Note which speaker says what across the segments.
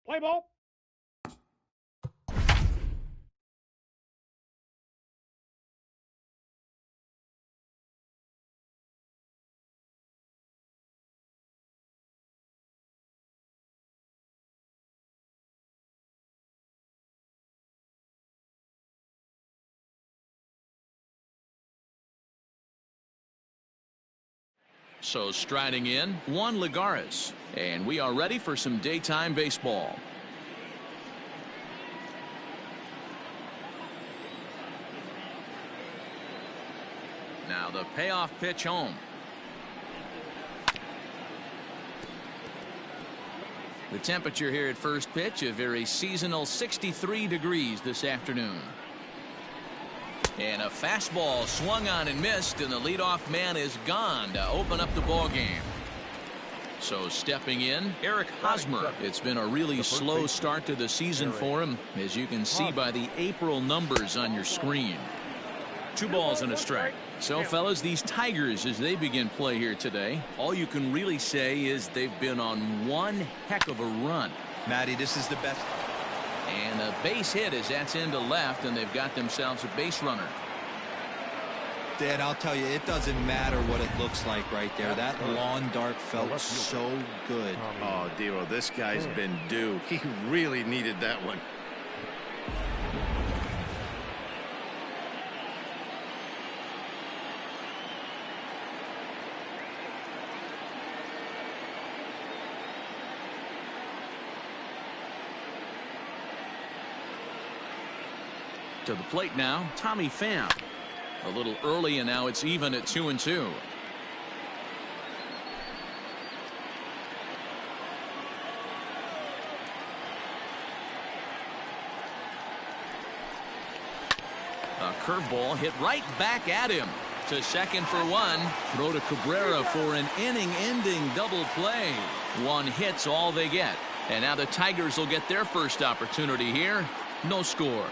Speaker 1: Play ball.
Speaker 2: So striding in, Juan Lagares. And we are ready for some daytime baseball. Now the payoff pitch home. The temperature here at first pitch, a very seasonal 63 degrees this afternoon. And a fastball swung on and missed, and the leadoff man is gone to open up the ball game. So stepping in, Eric Hosmer. It's been a really slow start to the season for him, as you can see by the April numbers on your screen. 2 balls and a strike. So, fellas, these Tigers, as they begin play here today, all you can really say is they've been on one heck of a run.
Speaker 3: Matty, this is the best.
Speaker 2: And a base hit as that's into left, and they've got themselves a base runner.
Speaker 3: Dan, I'll tell you, it doesn't matter what it looks like right there. That lawn dart felt so good.
Speaker 4: Oh, Dero, this guy's been due. He really needed that one.
Speaker 2: To the plate now, Tommy Pham. A little early, and now it's even at 2-2. A curveball hit right back at him. To second for 1. Throw to Cabrera for an inning-ending double play. 1 hit's all they get. And now the Tigers will get their first opportunity here. No score.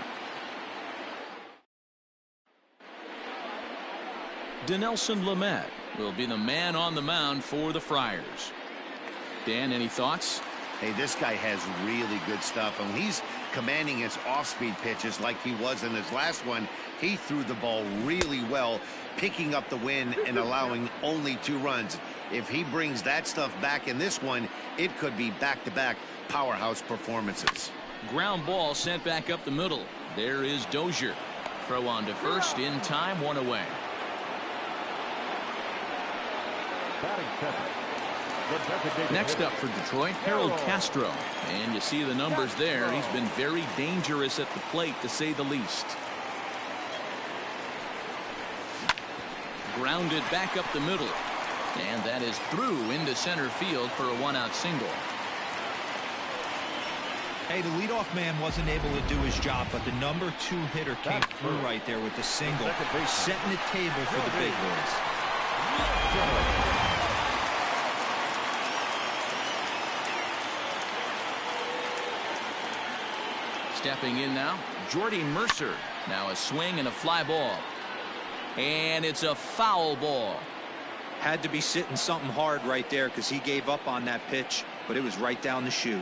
Speaker 2: Dinelson Lamet will be the man on the mound for the Friars. Dan, any thoughts?
Speaker 4: Hey, this guy has really good stuff, and when he's commanding his off-speed pitches like he was in his last one, he threw the ball really well, picking up the win and allowing only 2 runs. If he brings that stuff back in this one, it could be back-to-back powerhouse performances.
Speaker 2: Ground ball sent back up the middle. There is Dozier. Throw on to first in time, 1 away. Next up for Detroit, Harold Castro. And you see the numbers there. He's been very dangerous at the plate, to say the least. Grounded back up the middle. And that is through into center field for a 1-out single.
Speaker 3: Hey, the leadoff man wasn't able to do his job, but the number 2 hitter came through right there with the single, setting the table for the big boys.
Speaker 2: Stepping in now, Jordy Mercer. Now a swing and a fly ball. And it's a foul ball.
Speaker 3: Had to be sitting something hard right there because he gave up on that pitch, but it was right down the chute.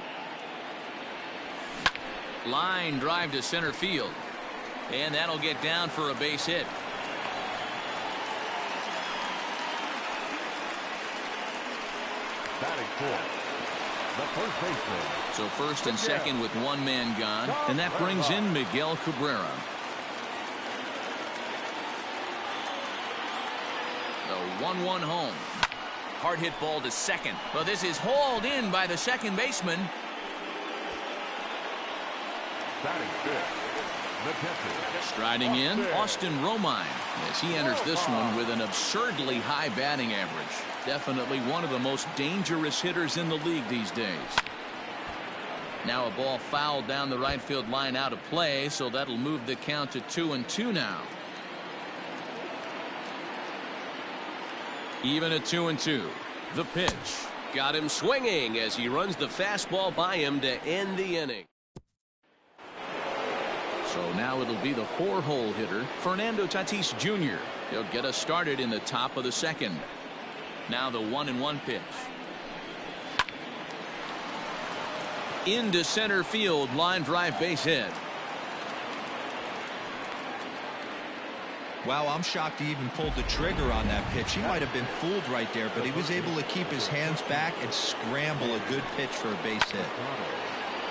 Speaker 2: Line drive to center field. And that'll get down for a base hit.
Speaker 1: Batting fourth, the first baseman.
Speaker 2: So first and second with 1 man gone, and that brings in Miguel Cabrera. The 1-1 home. Hard hit ball to second. Well, this is hauled in by the second baseman.
Speaker 1: Batting fifth, the catcher.
Speaker 2: Striding in, Austin Romine, as he enters this one with an absurdly high batting average. Definitely one of the most dangerous hitters in the league these days. Now a ball fouled down the right field line out of play, so that'll move the count to 2-2 now. Even at 2-2. The pitch. Got him swinging as he runs the fastball by him to end the inning. So now it'll be the 4-hole hitter, Fernando Tatis Jr. He'll get us started in the top of the second. Now the 1-1 pitch. Into center field, line drive base hit.
Speaker 3: Wow, I'm shocked he even pulled the trigger on that pitch. He might have been fooled right there, but he was able to keep his hands back and scramble a good pitch for a base hit.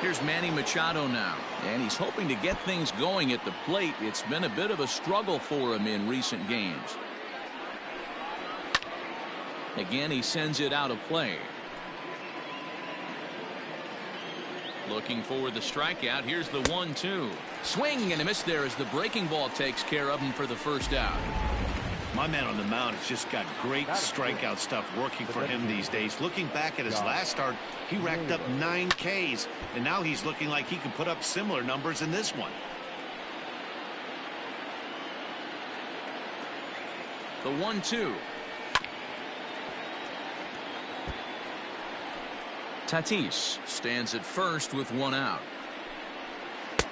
Speaker 2: Here's Manny Machado now, and he's hoping to get things going at the plate. It's been a bit of a struggle for him in recent games. Again, he sends it out of play. Looking for the strikeout. Here's the 1-2. Swing and a miss there as the breaking ball takes care of him for the first out.
Speaker 4: My man on the mound has just got great strikeout stuff working for him these days. Looking back at his last start, he racked up 9 Ks, and now he's looking like he can put up similar numbers in this one.
Speaker 2: The 1-2. Tatis stands at first with 1 out.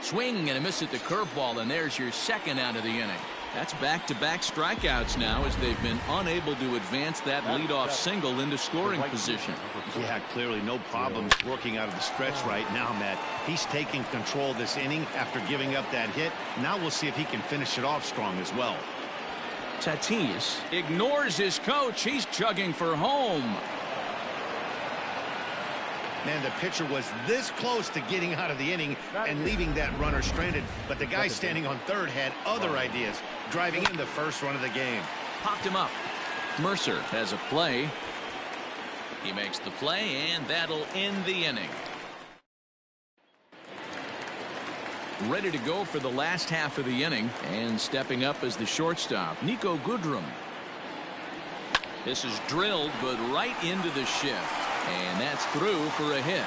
Speaker 2: Swing and a miss at the curveball, and there's your second out of the inning. That's back-to-back strikeouts now as they've been unable to advance that leadoff single into scoring position.
Speaker 4: Yeah, clearly no problems working out of the stretch right now, Matt. He's taking control this inning after giving up that hit. Now we'll see if he can finish it off strong as well.
Speaker 2: Tatis ignores his coach. He's chugging for home.
Speaker 4: Man, the pitcher was this close to getting out of the inning and leaving that runner stranded, but the guy standing on third had other ideas, driving in the first run of the game.
Speaker 2: Popped him up. Mercer has a play. He makes the play, and that'll end the inning. Ready to go for the last half of the inning, and stepping up as the shortstop, Niko Goodrum. This is drilled, but right into the shift. And that's through for a hit.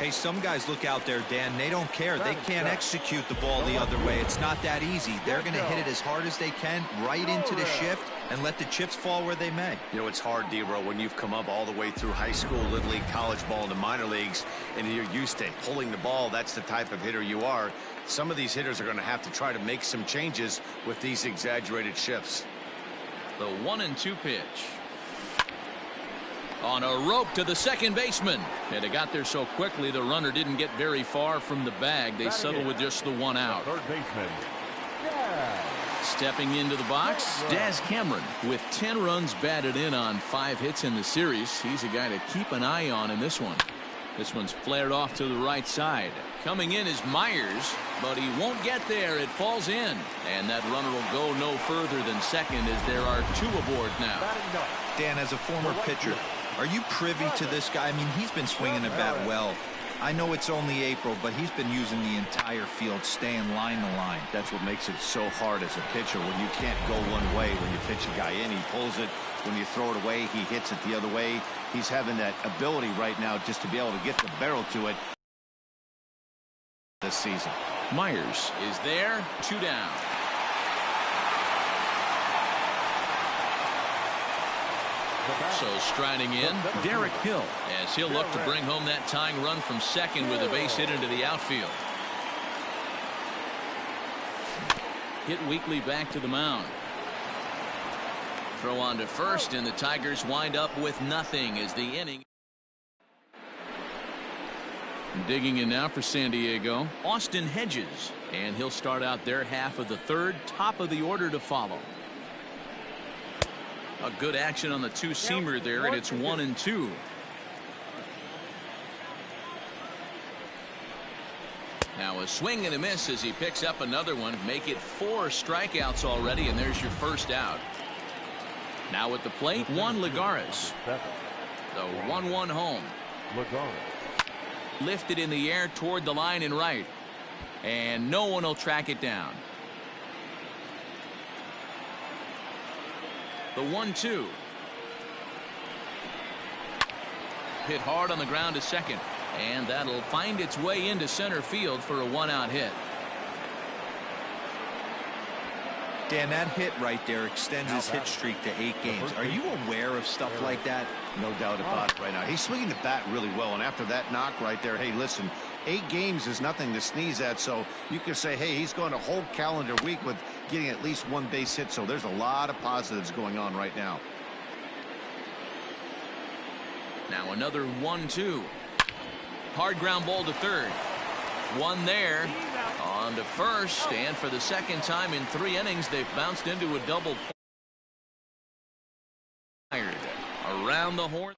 Speaker 3: Hey, some guys look out there, Dan. They don't care. They can't execute the ball the other way. It's not that easy. They're going to hit it as hard as they can right into the shift and let the chips fall where they may.
Speaker 5: You know, it's hard, D-Row, when you've come up all the way through high school, little league, college ball, and the minor leagues, and you're used to pulling the ball. That's the type of hitter you are. Some of these hitters are going to have to try to make some changes with these exaggerated shifts.
Speaker 2: The 1-2 pitch. On a rope to the second baseman. And it got there so quickly the runner didn't get very far from the bag. They settled with just the 1 out.
Speaker 1: Third baseman.
Speaker 2: Stepping into the box, Daz Cameron with 10 runs batted in on 5 hits in the series. He's a guy to keep an eye on in this one. This one's flared off to the right side. Coming in is Myers, but he won't get there. It falls in, and that runner will go no further than second as there are 2 aboard now.
Speaker 3: Dan, as a former pitcher, are you privy to this guy? I mean, he's been swinging the bat well. I know it's only April, but he's been using the entire field, staying line to line.
Speaker 5: That's what makes it so hard as a pitcher when you can't go one way. When you pitch a guy in, he pulls it. When you throw it away, he hits it the other way. He's having that ability right now just to be able to get the barrel to it this season.
Speaker 2: Myers is there, 2 down. So striding in, Derek Hill, as he'll look to bring home that tying run from second with a base hit into the outfield. Hit weakly back to the mound. Throw on to first, and the Tigers wind up with nothing as the inning. Digging in now for San Diego, Austin Hedges, and he'll start out their half of the third, top of the order to follow. A good action on the 2-seamer there, and it's 1-2. Now a swing and a miss as he picks up another one. Make it 4 strikeouts already, and there's your first out. Now at the plate, Juan Lagares. The 1-1 home. Lifted in the air toward the line and right. And no one will track it down. The 1-2. Hit hard on the ground to second. And that'll find its way into center field for a 1-out hit.
Speaker 3: Dan, that hit right there extends his hit streak to 8 games. Are you aware of stuff like that?
Speaker 4: No doubt about it right now. He's swinging the bat really well, and after that knock right there, hey, listen, 8 games is nothing to sneeze at, so you can say, hey, he's going a whole calendar week with getting at least 1 base hit, so there's a lot of positives going on right now.
Speaker 2: Now another 1-2. Hard ground ball to third. One there. On to first, and for the second time in 3 innings, they've bounced into a double play. Around the horn.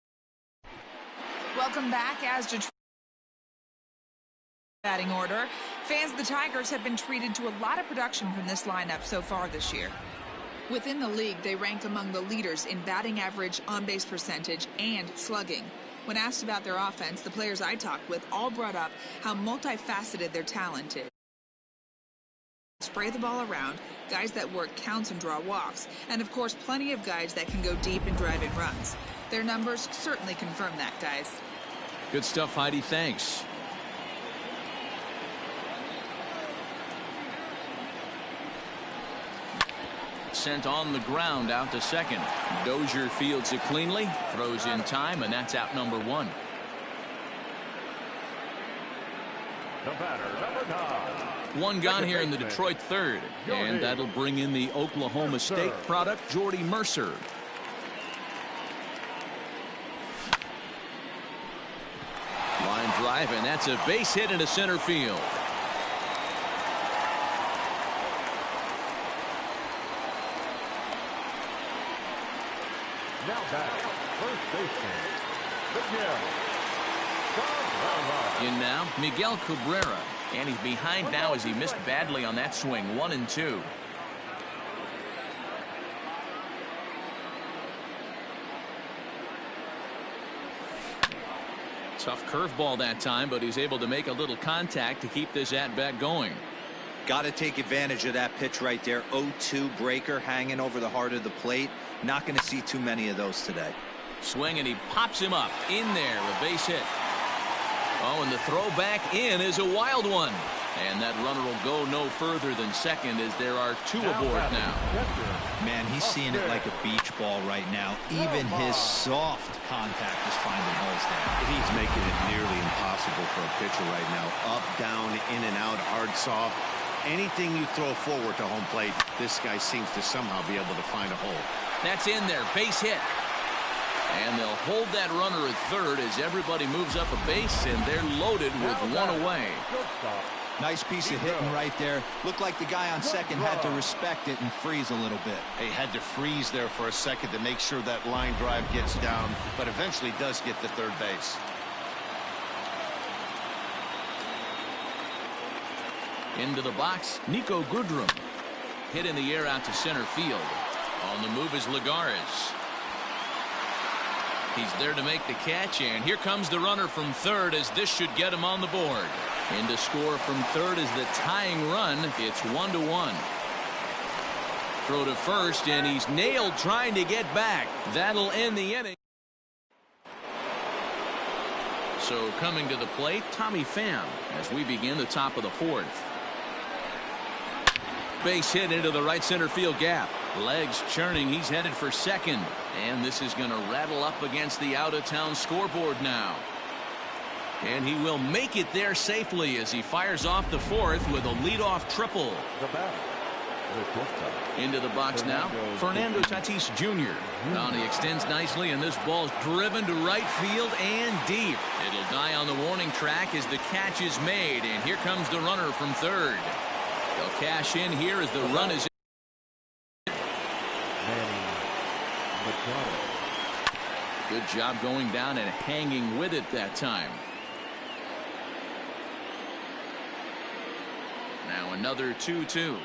Speaker 6: Welcome back. As Detroit batting order, fans of the Tigers have been treated to a lot of production from this lineup so far this year. Within the league, they rank among the leaders in batting average, on-base percentage, and slugging. When asked about their offense, the players I talked with all brought up how multifaceted their talent is. Spray the ball around, guys that work counts and draw walks, and of course plenty of guys that can go deep and drive in runs. Their numbers certainly confirm that, guys.
Speaker 2: Good stuff, Heidi. Thanks. Sent on the ground out to second. Dozier fields it cleanly, throws in time, and that's out number 1.
Speaker 1: The batter, number 9.
Speaker 2: One gone here in the Detroit third, and that'll bring in the Oklahoma State product, Jordy Mercer. Line drive, and that's a base hit into center field.
Speaker 1: Now back, first baseman, Miguel.
Speaker 2: In now, Miguel Cabrera. And he's behind now as he missed badly on that swing. 1-2. Tough curveball that time, but he's able to make a little contact to keep this at-bat going.
Speaker 3: Got to take advantage of that pitch right there. 0-2 breaker hanging over the heart of the plate. Not going to see too many of those today.
Speaker 2: Swing, and he pops him up. In there, a base hit. Oh, and the throw back in is a wild one. And that runner will go no further than second as there are 2 aboard now.
Speaker 3: Man, he's seeing it like a beach ball right now. Even his soft contact is finding holes there.
Speaker 4: He's making it nearly impossible for a pitcher right now. Up, down, in and out, hard, soft. Anything you throw forward to home plate, this guy seems to somehow be able to find a hole.
Speaker 2: That's in there. Base hit. And they'll hold that runner at third as everybody moves up a base, and they're loaded with 1 away.
Speaker 3: Nice piece of hitting right there. Looked like the guy on second had to respect it and freeze a little bit.
Speaker 4: He had to freeze there for a second to make sure that line drive gets down, but eventually does get to third base.
Speaker 2: Into the box, Nico Goodrum. Hit in the air out to center field. On the move is Lagares. He's there to make the catch, and here comes the runner from third as this should get him on the board. And to score from third is the tying run. It's 1-1. Throw to first, and he's nailed trying to get back. That'll end the inning. So coming to the plate, Tommy Pham as we begin the top of the 4th. Base hit into the right center field gap. Legs churning. He's headed for second. And this is going to rattle up against the out-of-town scoreboard now. And he will make it there safely as he fires off the 4th with a leadoff triple. Into the box now, Fernando Tatis Jr. Now he extends nicely, and this ball's driven to right field and deep. It'll die on the warning track as the catch is made, and here comes the runner from third. They'll cash in here as the run is in. Good job going down and hanging with it that time. Now another 2-2.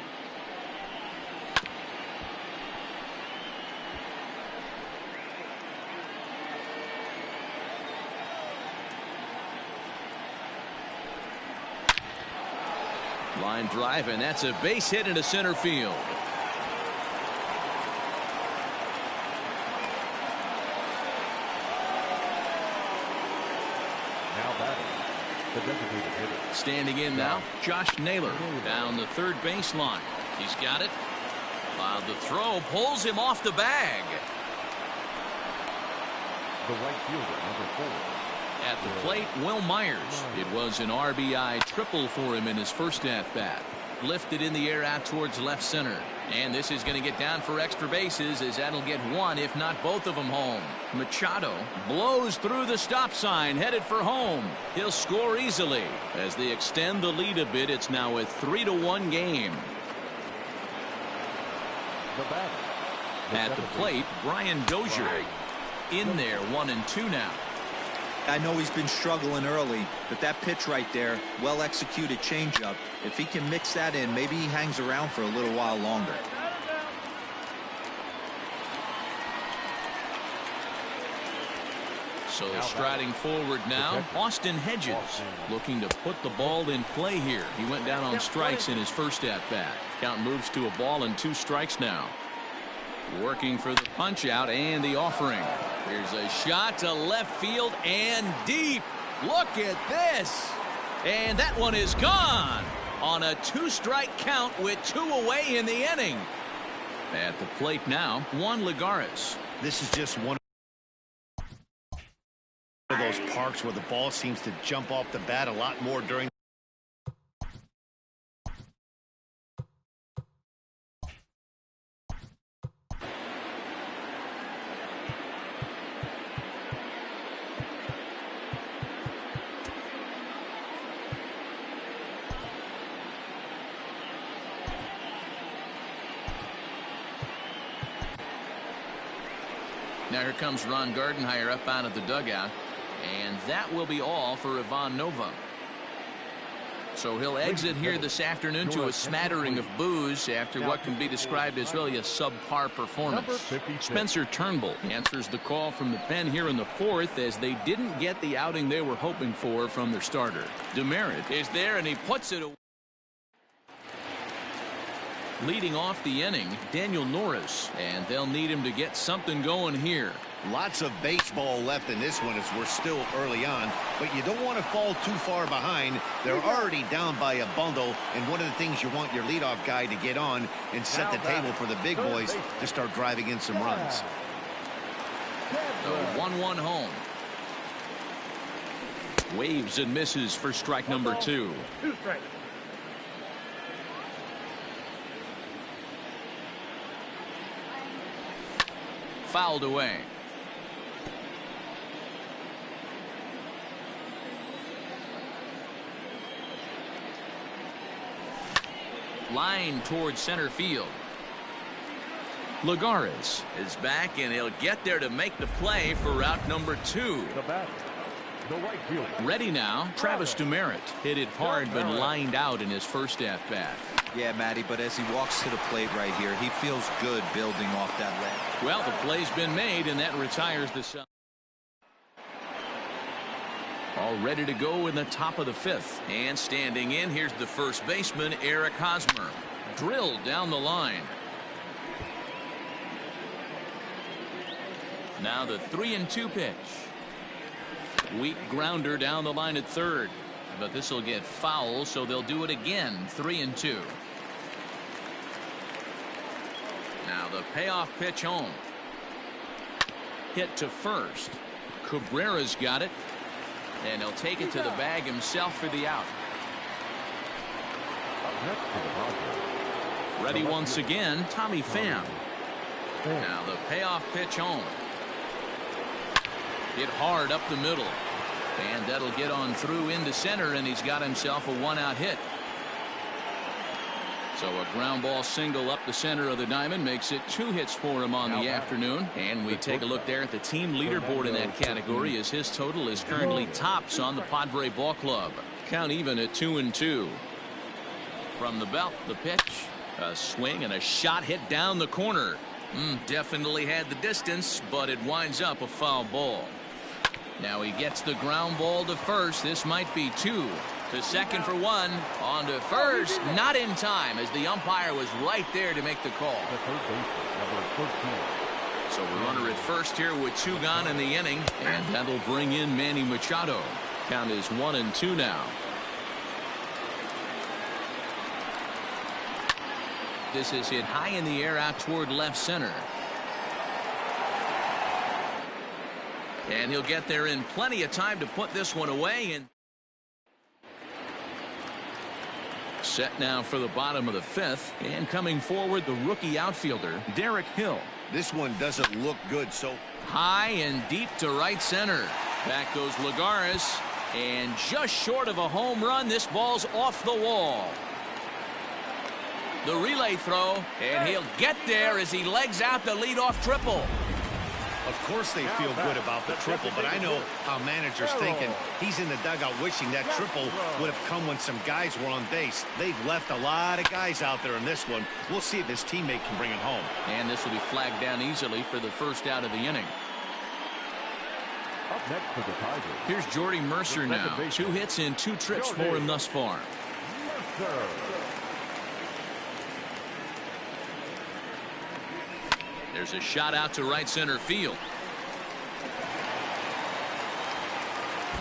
Speaker 2: Line drive, and that's a base hit into center field.
Speaker 1: Now batting, the designated hitter.
Speaker 2: Standing in now, Josh Naylor down the third baseline. He's got it. The throw pulls him off the bag.
Speaker 1: The right fielder, number 4.
Speaker 2: At the plate, Will Myers. It was an RBI triple for him in his first at-bat. Lifted in the air out towards left center. And this is going to get down for extra bases, as that'll get one, if not both of them, home. Machado blows through the stop sign, headed for home. He'll score easily. As they extend the lead a bit, it's now a 3-1 game.
Speaker 1: The batter.
Speaker 2: At the plate, Brian Dozier. In there, 1-2 now.
Speaker 3: I know he's been struggling early, but that pitch right there, well-executed changeup. If he can mix that in, maybe he hangs around for a little while longer.
Speaker 2: So striding forward now, Austin Hedges looking to put the ball in play here. He went down on strikes in his first at-bat. Count moves to a ball and 2 strikes now. Working for the punch out and the offering. Here's a shot to left field and deep. Look at this. And that one is gone on a 2-strike count with 2 away in the inning. At the plate now, Juan Lagares.
Speaker 4: This is just one of those parks where the ball seems to jump off the bat a lot more during.
Speaker 2: Now here comes Ron Gardenhire up out of the dugout, and that will be all for Ivan Nova. So he'll exit here this afternoon to a smattering of boos after what can be described as really a subpar performance. Spencer Turnbull answers the call from the pen here in the 4th, as they didn't get the outing they were hoping for from their starter. Demerit is there, and he puts it away. Leading off the inning, Daniel Norris, and they'll need him to get something going here.
Speaker 4: Lots of baseball left in this one as we're still early on, but you don't want to fall too far behind. They're already down by a bundle, and one of the things you want your leadoff guy to get on and set the table for the big boys to start driving in some runs.
Speaker 2: The 1-1 home. Waves and misses for strike number 2.
Speaker 1: 2 strikes.
Speaker 2: Fouled away. Line towards center field. Lagares is back, and he'll get there to make the play for route number 2.
Speaker 1: The batter. The right fielder.
Speaker 2: Ready now, Travis Demerit. Hit it hard, but lined out in his first at-bat.
Speaker 3: Yeah, Matty, but as he walks to the plate right here, he feels good building off that leg.
Speaker 2: Well, the play's been made, and that retires the side. All ready to go in the top of the 5th. And standing in, here's the first baseman, Eric Hosmer. Drilled down the line. Now the 3-2 pitch. Weak grounder down the line at third. But this will get foul, so they'll do it again. 3-2. Now the payoff pitch home. Hit to first. Cabrera's got it. And he'll take it to the bag himself for the out.
Speaker 1: Next to the Dodgers.
Speaker 2: Ready once again, Tommy Pham. Now the payoff pitch home. Hit hard up the middle. And that'll get on through into center, and he's got himself a 1-out hit. So a ground ball single up the center of the diamond makes it 2 hits for him on the afternoon. And we take a look there at the team leaderboard in that category, as his total is currently tops on the Padre Ball Club. Count even at 2-2. From the belt, the pitch. A swing and a shot hit down the corner. Definitely had the distance, but it winds up a foul ball. Now he gets the ground ball to first. This might be 2. To second for 1. On to first. Not in time, as the umpire was right there to make the call.
Speaker 1: The third baseman, number 13.
Speaker 2: So the runner at first here with 2 gone in the inning. And that'll bring in Manny Machado. Count is 1-2 now. This is hit high in the air out toward left center. And he'll get there in plenty of time to put this one away. And Set now for the bottom of the 5th, and coming forward, the rookie outfielder, Derek Hill.
Speaker 4: This one doesn't look good, so
Speaker 2: High and deep to right center. Back goes Lagares, and just short of a home run, this ball's off the wall. The relay throw, and he'll get there as he legs out the leadoff triple.
Speaker 4: of course they feel good about the triple, but I know how managers thinking. He's in the dugout wishing that triple would have come when some guys were on base. They've left a lot of guys out there in this one. We'll see if his teammate can bring it home.
Speaker 2: And this will be flagged down easily for the first out of the inning.
Speaker 1: Up next for the Tigers.
Speaker 2: Here's Jordy Mercer now. 2 hits in 2 trips for him thus far.
Speaker 1: Mercer.
Speaker 2: There's a shot out to right center field.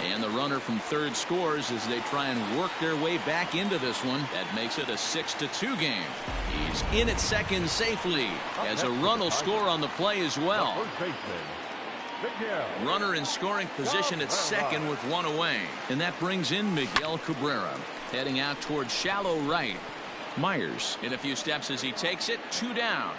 Speaker 2: And the runner from third scores as they try and work their way back into this one. That makes it a 6-2 game. He's in at second safely as a run will score on the play as well.
Speaker 1: First baseman, Miguel.
Speaker 2: Runner in scoring position at second with 1 away. And that brings in Miguel Cabrera. Heading out towards shallow right. Myers in a few steps as he takes it. 2 down.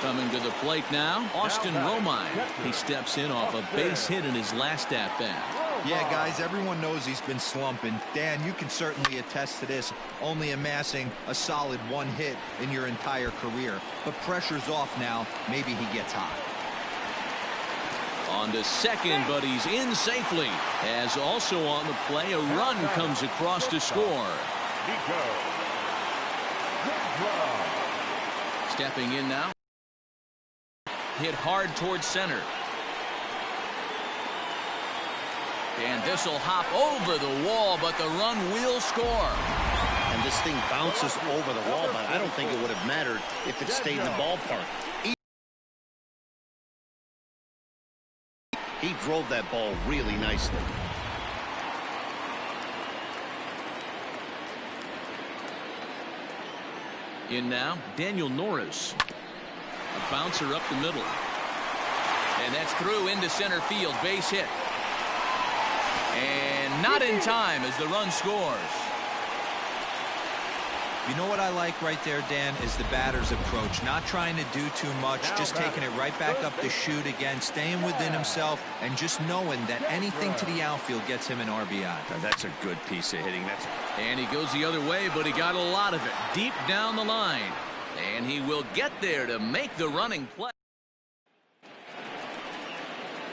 Speaker 2: Coming to the plate now, Austin Romine. He steps in off a base hit in his last at-bat.
Speaker 3: Yeah, guys, everyone knows he's been slumping. Dan, you can certainly attest to this, only amassing a solid 1 hit in your entire career. But pressure's off now. Maybe he gets hot.
Speaker 2: On to second, but he's in safely. As also on the play, a run comes across to score. Stepping in now. Hit hard towards center. And this will hop over the wall, but the run will score.
Speaker 4: And this thing bounces over the wall, but I don't think it would have mattered if it stayed in the ballpark. He drove that ball really nicely.
Speaker 2: In now, Daniel Norris. A bouncer up the middle. And that's through into center field. Base hit. And not in time as the run scores.
Speaker 3: You know what I like right there, Dan, is the batter's approach. Not trying to do too much, just taking it right back up the chute again, staying within himself, and just knowing that anything to the outfield gets him an RBI.
Speaker 5: Now, that's a good piece of hitting.
Speaker 2: And he goes the other way, but he got a lot of it deep down the line. And he will get there to make the running play.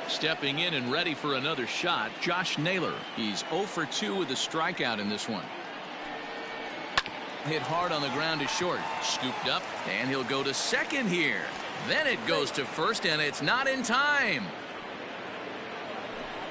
Speaker 2: Stepping in and ready for another shot, Josh Naylor. He's 0 for 2 with a strikeout in this one. Hit hard on the ground to short. Scooped up, and he'll go to second here. Then it goes to first, and it's not in time.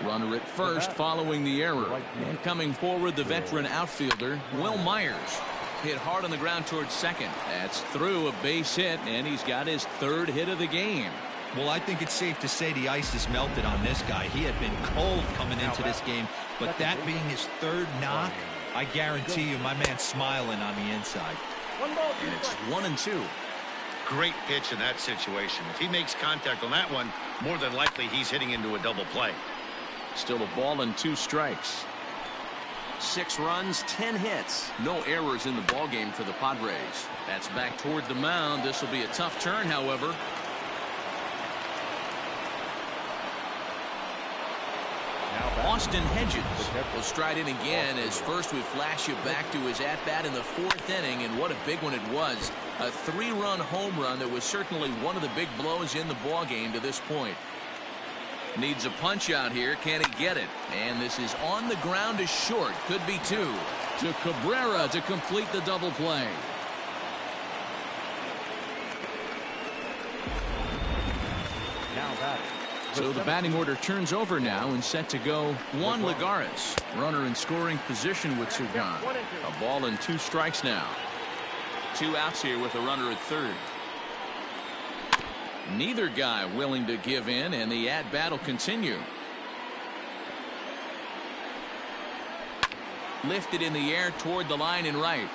Speaker 2: Runner at first following the error. And coming forward, the veteran outfielder, Will Myers. Hit hard on the ground towards second. That's through a base hit, and he's got his 3rd hit of the game.
Speaker 3: Well, I think it's safe to say the ice has melted on this guy. He had been cold coming into this game, but that being his 3rd knock, I guarantee you my man's smiling on the inside.
Speaker 2: And it's 1-2.
Speaker 4: Great pitch in that situation. If he makes contact on that one, more than likely he's hitting into a double play.
Speaker 2: Still a ball and 2 strikes. 6 runs, 10 hits. No errors in the ballgame for the Padres. That's back toward the mound. This will be a tough turn, however. Austin Hedges will stride in again as first we flash you back to his at-bat in the 4th inning, and what a big one it was. A 3-run home run that was certainly one of the big blows in the ballgame to this point. Needs a punch out here. Can he get it? And this is on the ground to short. Could be 2. To Cabrera to complete the double play.
Speaker 1: Now batting.
Speaker 2: So the batting order turns over now and set to go Juan Lagares. Runner in scoring position with 2 gone. A ball and 2 strikes now. 2 outs here with a runner at third. Neither guy willing to give in, and the at-bat will continue. Lifted in the air toward the line and right.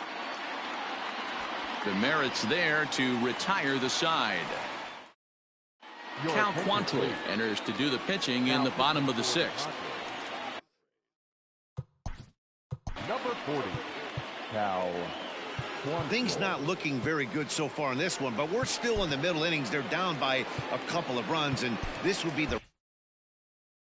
Speaker 2: The merits there to retire the side. Cal Quantrill enters to do the pitching in the bottom of the 6th.
Speaker 4: Things not looking very good so far in this one, but we're still in the middle innings. They're down by a couple of runs, and this would be the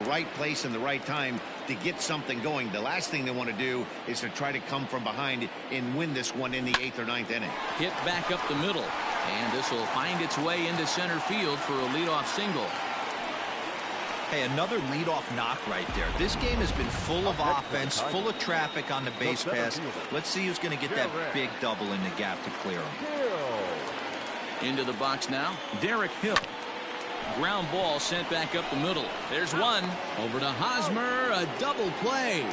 Speaker 4: right place and the right time to get something going. The last thing they want to do is to try to come from behind and win this one in the 8th or 9th inning.
Speaker 2: Hit back up the middle, and this will find its way into center field for a leadoff single.
Speaker 3: Hey, another leadoff knock right there. This game has been full of offense, full of traffic on the base pass. Let's see who's going to get that big double in the gap to clear him.
Speaker 2: Into the box now, Derek Hill. Ground ball sent back up the middle. There's one. Over to Hosmer, a double play.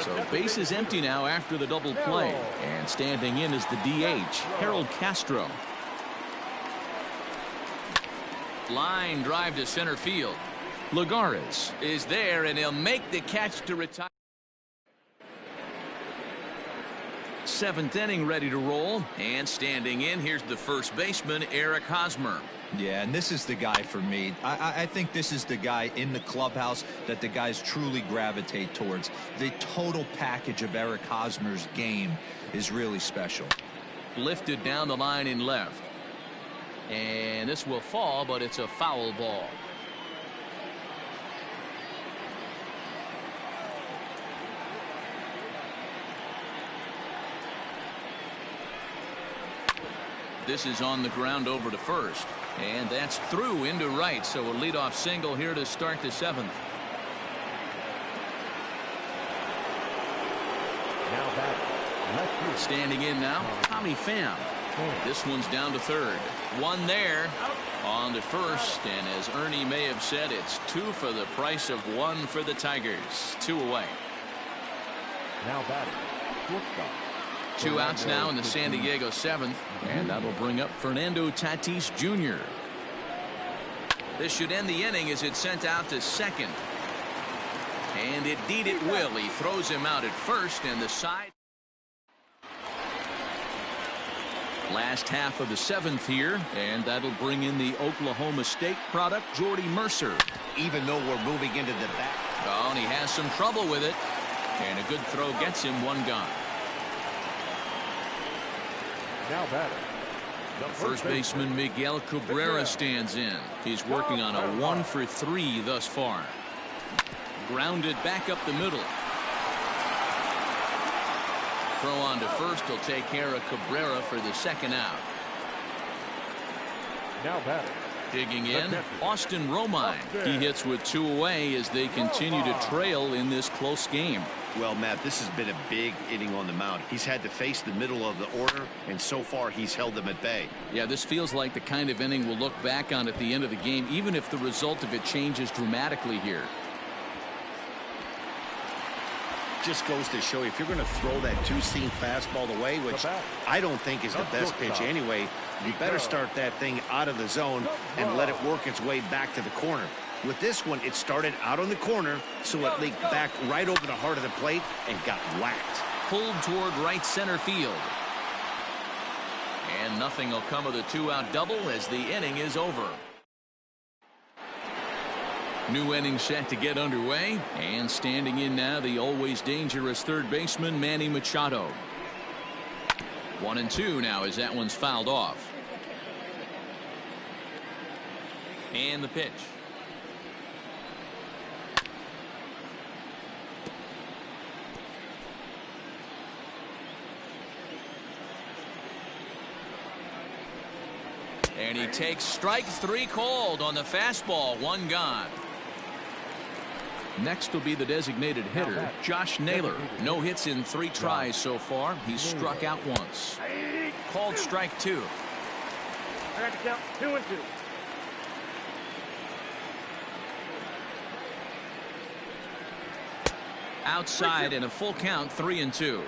Speaker 2: So base is empty now after the double play. And standing in is the DH, Harold Castro. Line drive to center field. Lagares is there, and he'll make the catch to retire. 7th inning ready to roll, and standing in, here's the first baseman, Eric Hosmer.
Speaker 3: Yeah, and this is the guy for me. I think this is the guy in the clubhouse that the guys truly gravitate towards. The total package of Eric Hosmer's game is really special.
Speaker 2: Lifted down the line in left. And this will fall, but it's a foul ball. This is on the ground over to first. And that's through into right, so a leadoff single here to start the 7th.
Speaker 1: Now back.
Speaker 2: Standing in now, Tommy Pham. This one's down to third. One there on to first, and as Ernie may have said, it's 2 for the price of 1 for the Tigers. 2 away.
Speaker 1: Now batting. Shortstop.
Speaker 2: 2 outs now in the San Diego 7th, and that'll bring up Fernando Tatis Jr. This should end the inning as it's sent out to second. And indeed it will. He throws him out at first, and the side. Last half of the 7th here, and that'll bring in the Oklahoma State product, Jordy Mercer.
Speaker 4: Even though we're moving into the back.
Speaker 2: Oh, and he has some trouble with it. And a good throw gets him 1 gone.
Speaker 1: Now batting.
Speaker 2: First baseman Miguel Cabrera stands in. He's working on a 1 for 3 thus far. Grounded back up the middle. Throw on to first will take care of Cabrera for the 2nd out.
Speaker 1: Now batting.
Speaker 2: Digging in, Austin Romine. He hits with 2 away as they continue to trail in this close game.
Speaker 4: Well, Matt, this has been a big inning on the mound. He's had to face the middle of the order, and so far he's held them at bay.
Speaker 2: Yeah, this feels like the kind of inning we'll look back on at the end of the game, even if the result of it changes dramatically here.
Speaker 4: Just goes to show you, if you're going to throw that 2-seam fastball away, which I don't think is the best pitch anyway, you better start that thing out of the zone and let it work its way back to the corner. With this one, it started out on the corner, so it leaked back right over the heart of the plate and got whacked.
Speaker 2: Pulled toward right center field. And nothing will come of the 2-out double as the inning is over. New inning set to get underway, and standing in now the always dangerous third baseman Manny Machado. 1-2 now as that one's fouled off. And the pitch. And he takes strike 3 called on the fastball. 1 gone. Next will be the designated hitter, Josh Naylor. No hits in 3 tries so far. He's struck out once. Called strike 2.
Speaker 1: I got to count 2-2.
Speaker 2: Outside and a full count, 3-2.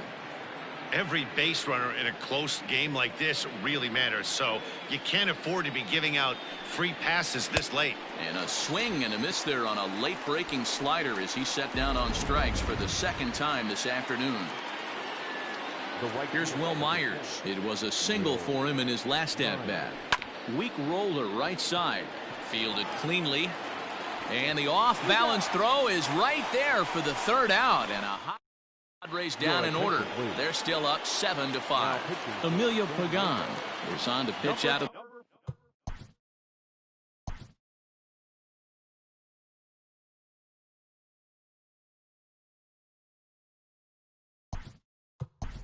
Speaker 4: Every base runner in a close game like this really matters, so you can't afford to be giving out free passes this late.
Speaker 2: And a swing and a miss there on a late breaking slider as he set down on strikes for the 2nd time this afternoon. Here's Will Myers. It was a single for him in his last at bat. Weak roller right side. Fielded cleanly. And the off balance throw is right there for the 3rd out, and a high Padres down in order. They're still up 7-5. Emilio Pagan is on to pitch out of.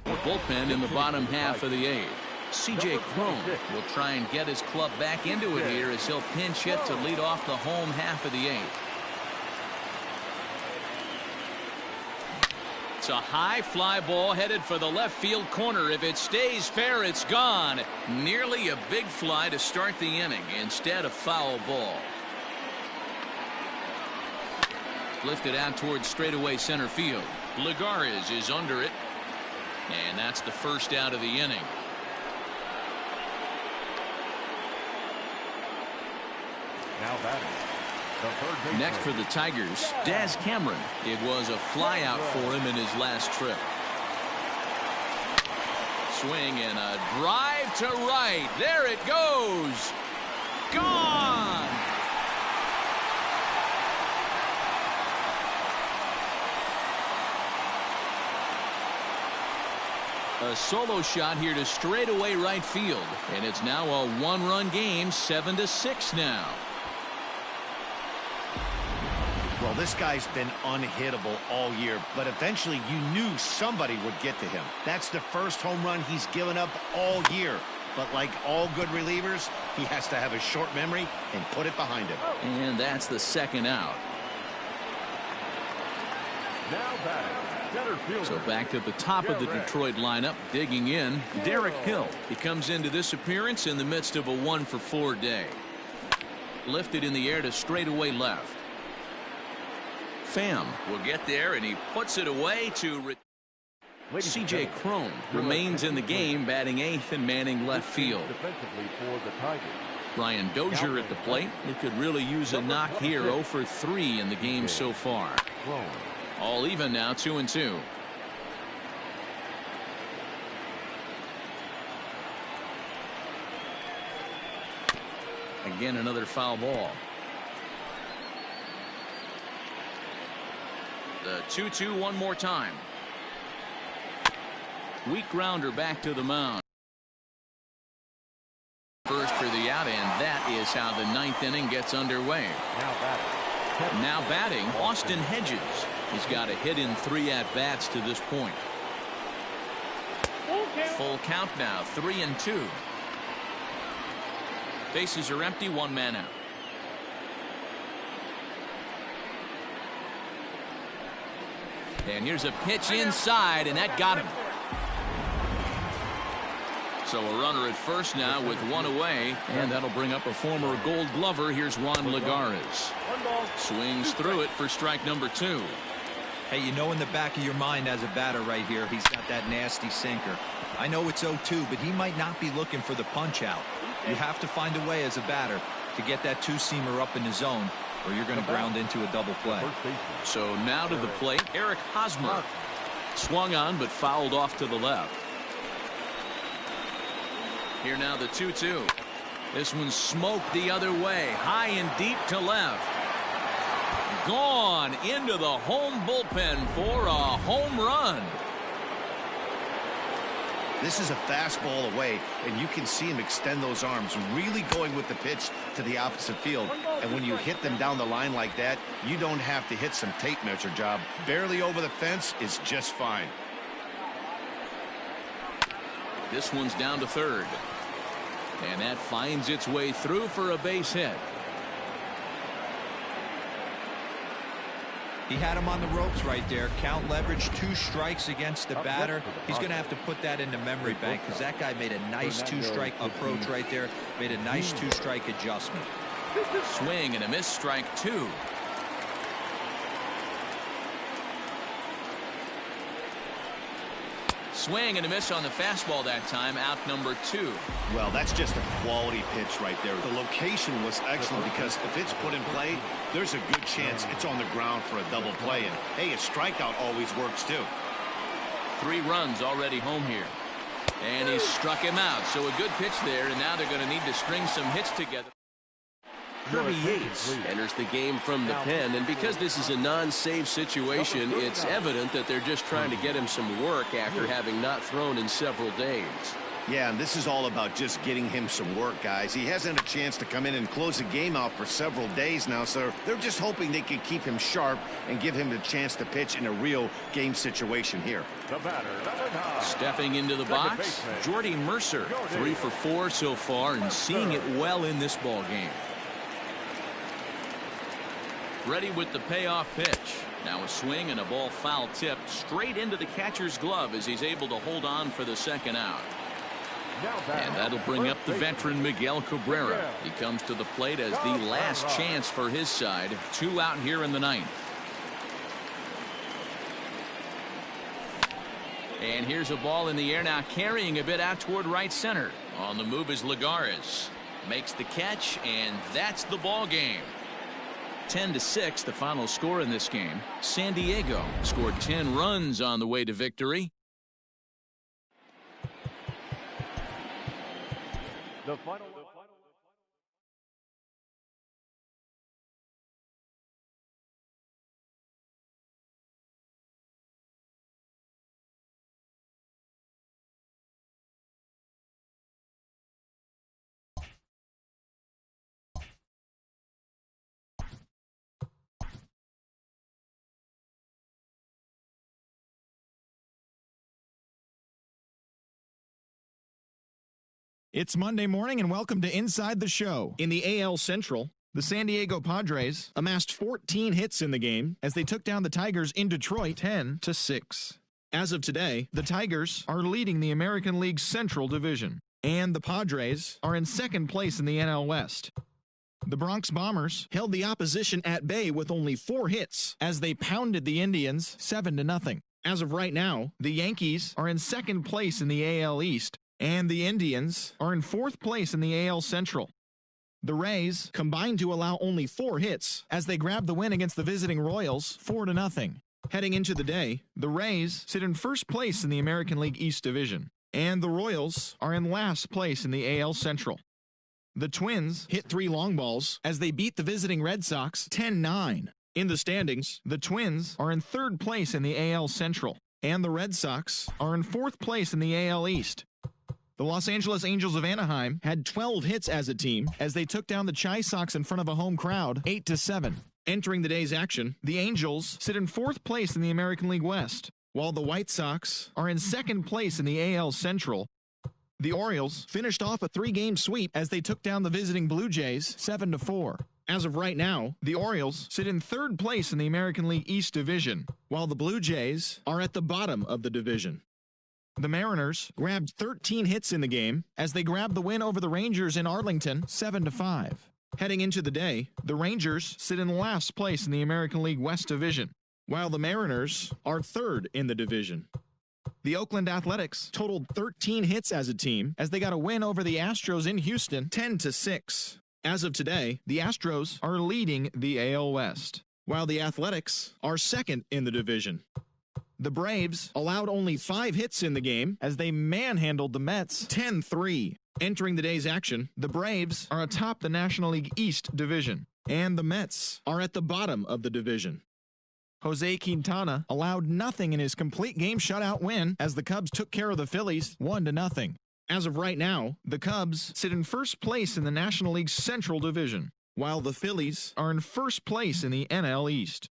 Speaker 2: Bullpen in the bottom half of the eighth. C.J. Cron will try and get his club back into it here as he'll pinch hit to lead off the home half of the eighth. It's a high fly ball headed for the left field corner. If it stays fair, it's gone. Nearly a big fly to start the inning instead of foul ball. Lifted out towards straightaway center field. Lagares is under it. And that's the first out of the inning.
Speaker 1: Now batting.
Speaker 2: Next for the Tigers, Daz Cameron. It was a fly out for him in his last trip. Swing and a drive to right. There it goes. Gone. A solo shot here to straightaway right field, and it's now a one-run game, 7-6 now.
Speaker 4: Well, this guy's been unhittable all year, but eventually you knew somebody would get to him. That's the first home run he's given up all year. But like all good relievers, he has to have a short memory and put it behind him.
Speaker 2: And that's the second out.
Speaker 1: Now batting.
Speaker 2: So back to the top of the Detroit lineup, digging in, Derek Hill. He comes into this appearance in the midst of a 1-for-4 day. Lifted in the air to straightaway left. Pham will get there, and he puts it away to C.J. Cron remains in the game, batting eighth and manning left field. Brian Dozier at the plate. He could really use a knock here. 0 for 3 in the game so far. All even now, 2-2. Again, another foul ball. The 2-2 one more time. Weak grounder back to the mound. First for the out, and that is how the ninth inning gets underway. Now batting, Austin Hedges. He's got a hit in 3 at-bats to this point. Full count now, 3-2. Bases are empty, 1 man out. And here's a pitch inside, and that got him. So a runner at first now with 1 away, and that'll bring up a former Gold Glover. Here's Juan Lagares. Swings through it for strike number 2.
Speaker 3: Hey, you know in the back of your mind as a batter right here, he's got that nasty sinker. I know it's 0-2, but he might not be looking for the punch out. You have to find a way as a batter to get that two-seamer up in the zone, or you're going to ground into a double play.
Speaker 2: So now to the plate, Eric Hosmer. Swung on but fouled off to the left. Here now the 2-2. This one smoked the other way, high and deep to left. Gone into the home bullpen for a home run.
Speaker 4: This is a fastball away, and you can see him extend those arms, really going with the pitch to the opposite field. And when you hit them down the line like that, you don't have to hit some tape measure job. Barely over the fence is just fine.
Speaker 2: This one's down to third. And that finds its way through for a base hit.
Speaker 3: He had him on the ropes right there. Count leverage, 2 strikes against the batter. He's going to have to put that in the memory bank because that guy made a nice 2-strike approach right there. Made a nice 2-strike adjustment.
Speaker 2: Swing and a miss, strike 2. Swing and a miss on the fastball that time, out number 2.
Speaker 4: Well, that's just a quality pitch right there. The location was excellent because if it's put in play, there's a good chance it's on the ground for a double play. And, hey, a strikeout always works, too.
Speaker 2: 3 runs already home here. And he struck him out. So a good pitch there, and now they're going to need to string some hits together.
Speaker 7: Kirby Yates enters the game from the pen, and because this is a non-save situation, it's evident that they're just trying to get him some work after having not thrown in several days.
Speaker 4: Yeah, and this is all about just getting him some work, guys. He hasn't a chance to come in and close the game out for several days now, so they're just hoping they can keep him sharp and give him the chance to pitch in a real game situation here.
Speaker 1: The batter, number 9.
Speaker 2: Stepping into the box, Jordy Mercer, 3 for 4 so far and seeing it well in this ball game. Ready with the payoff pitch. Now a swing and a ball foul tipped straight into the catcher's glove as he's able to hold on for the second out. And that'll bring up the veteran Miguel Cabrera. He comes to the plate as the last chance for his side. 2 out here in the 9th. And here's a ball in the air now, carrying a bit out toward right center. On the move is Lagares. Makes the catch, and that's the ball game. 10-6, the final score in this game. San Diego scored 10 runs on the way to victory.
Speaker 1: The final.
Speaker 8: It's Monday morning and welcome to Inside the Show. In the AL Central, the San Diego Padres amassed 14 hits in the game as they took down the Tigers in Detroit 10-6. As of today, the Tigers are leading the American League Central Division, and the Padres are in second place in the NL West. The Bronx Bombers held the opposition at bay with only 4 hits as they pounded the Indians 7-0. As of right now, the Yankees are in second place in the AL East, and the Indians are in 4th place in the AL Central. The Rays combined to allow only 4 hits as they grabbed the win against the visiting Royals 4-0. Heading into the day, the Rays sit in 1st place in the American League East Division, and the Royals are in last place in the AL Central. The Twins hit 3 long balls as they beat the visiting Red Sox 10-9. In the standings, the Twins are in 3rd place in the AL Central, and the Red Sox are in 4th place in the AL East. The Los Angeles Angels of Anaheim had 12 hits as a team as they took down the Chi Sox in front of a home crowd 8-7. Entering the day's action, the Angels sit in 4th place in the American League West, while the White Sox are in 2nd place in the AL Central. The Orioles finished off a 3-game sweep as they took down the visiting Blue Jays 7-4. As of right now, the Orioles sit in 3rd place in the American League East Division, while the Blue Jays are at the bottom of the division. The Mariners grabbed 13 hits in the game as they grabbed the win over the Rangers in Arlington 7-5. Heading into the day, the Rangers sit in last place in the American League West Division, while the Mariners are 3rd in the division. The Oakland Athletics totaled 13 hits as a team as they got a win over the Astros in Houston 10-6. As of today, the Astros are leading the AL West, while the Athletics are 2nd in the division. The Braves allowed only 5 hits in the game as they manhandled the Mets 10-3. Entering the day's action, the Braves are atop the National League East Division, and the Mets are at the bottom of the division. Jose Quintana allowed nothing in his complete game shutout win as the Cubs took care of the Phillies 1-0. As of right now, the Cubs sit in 1st place in the National League Central Division, while the Phillies are in 1st place in the NL East.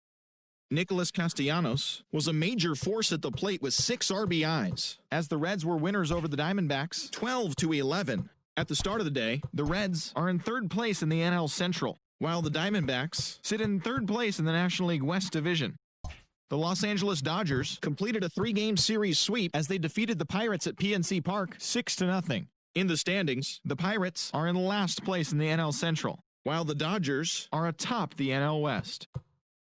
Speaker 8: Nicholas Castellanos was a major force at the plate with 6 RBIs, as the Reds were winners over the Diamondbacks 12-11. At the start of the day, the Reds are in 3rd place in the NL Central, while the Diamondbacks sit in 3rd place in the National League West Division. The Los Angeles Dodgers completed a 3-game series sweep as they defeated the Pirates at PNC Park 6-0. In the standings, the Pirates are in last place in the NL Central, while the Dodgers are atop the NL West.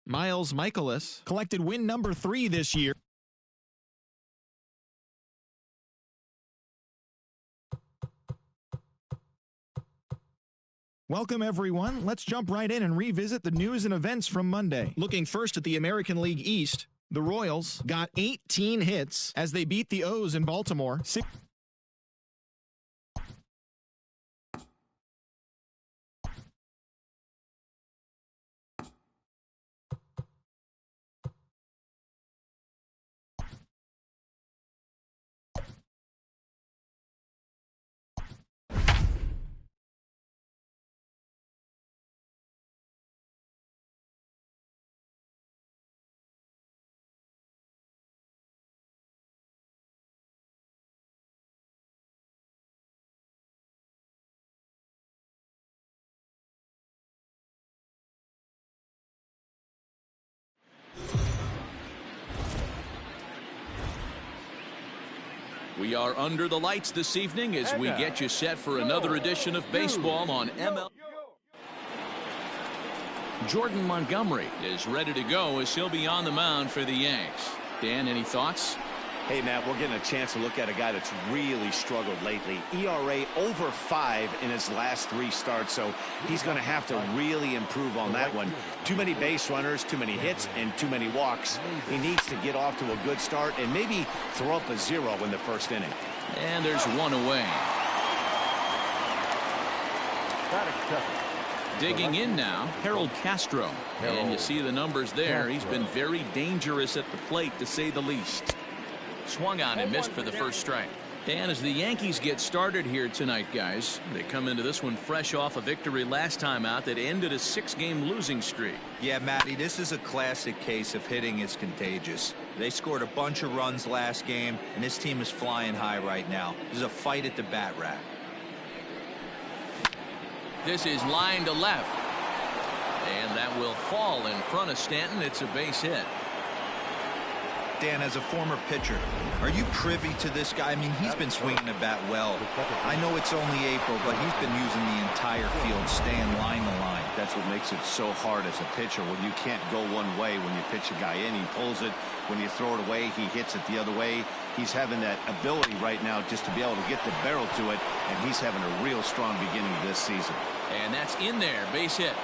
Speaker 8: Miles Michaelis collected win number 3 this year. Welcome, everyone. Let's jump right in and revisit the news and events from Monday. Looking first at the American League East, the Royals got 18 hits as they beat the O's in Baltimore
Speaker 2: We are under the lights this evening as we get you set for another edition of baseball on ML. Jordan Montgomery is ready to go as he'll be on the mound for the Yanks. Dan, any thoughts?
Speaker 5: Hey, Matt, we're getting a chance to look at a guy that's really struggled lately. ERA over 5 in his last 3 starts, so he's going to have to really improve on that one. Too many base runners, too many hits, and too many walks. He needs to get off to a good start and maybe throw up a 0 in the first inning.
Speaker 2: And there's one away. Digging in now, Harold Castro. And you see the numbers there. He's been very dangerous at the plate, to say the least. Swung on and missed for the first strike. And as the Yankees get started here tonight, guys, they come into this one fresh off a victory last time out that ended a 6-game losing streak.
Speaker 3: Yeah, Matty, this is a classic case of hitting is contagious. They scored a bunch of runs last game, and this team is flying high right now. There's a fight at the bat rack.
Speaker 2: This is line to left. And that will fall in front of Stanton. It's a base hit.
Speaker 3: Dan, as a former pitcher, are you privy to this guy? I mean, he's been swinging the bat well. I know it's only April, but he's been using the entire field, staying line to line.
Speaker 5: That's what makes it so hard as a pitcher when you can't go one way. When you pitch a guy in, he pulls it. When you throw it away, he hits it the other way. He's having that ability right now just to be able to get the barrel to it, and he's having a real strong beginning of this season.
Speaker 2: And that's in there, base hit.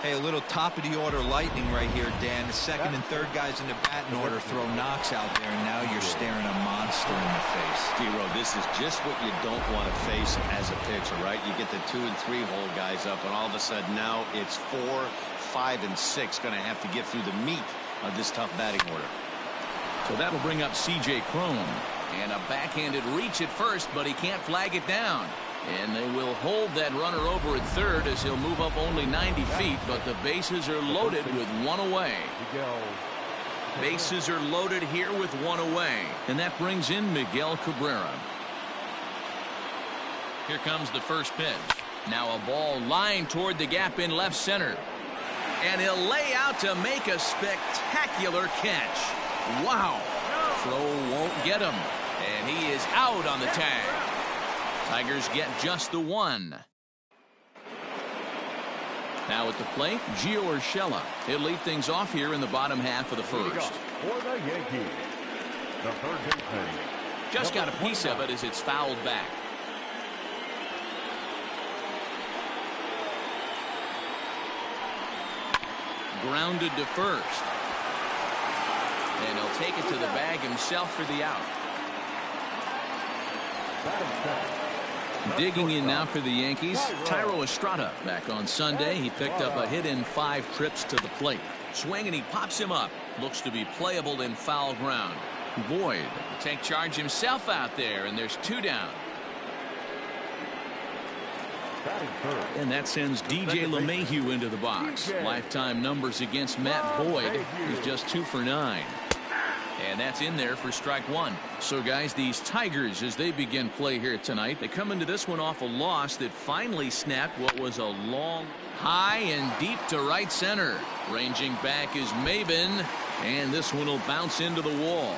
Speaker 3: Hey, a little top of the order lightning right here, Dan. The second and third guys in the batting order throw knocks out there, and now you're staring a monster in the face.
Speaker 5: D-Row, this is just what you don't want to face as a pitcher, right? You get the 2 and 3 hole guys up, and all of a sudden now it's 4, 5, and 6 going to have to get through the meat of this tough batting order.
Speaker 2: So that'll bring up C.J. Cron. And a backhanded reach at first, but he can't flag it down. And they will hold that runner over at third as he'll move up only 90 feet, but the bases are loaded with one away. Bases are loaded here with one away, and that brings in Miguel Cabrera. Here comes the first pitch. Now a ball lined toward the gap in left center. And he'll lay out to make a spectacular catch. Wow. Throw won't get him, and he is out on the tag. Tigers get just the one. Now at the plate, Gio Urshela. He'll lead things off here in the bottom half of the first.
Speaker 1: For the Yankees, the third baseman.
Speaker 2: Just got a piece of it as it's fouled back. Grounded to first. And he'll take it to the bag himself for the out. Digging in now for the Yankees, Thairo Estrada. Back on Sunday, he picked up a hit in 5 trips to the plate. Swing and he pops him up. Looks to be playable in foul ground. Boyd will take charge himself out there, and there's 2 down. And that sends DJ LeMahieu into the box. Lifetime numbers against Matt Boyd. He's just 2 for 9. And that's in there for strike 1. So, guys, these Tigers, as they begin play here tonight, they come into this one off a loss that finally snapped what was a long, high and deep to right center. Ranging back is Maben, and this one will bounce into the wall.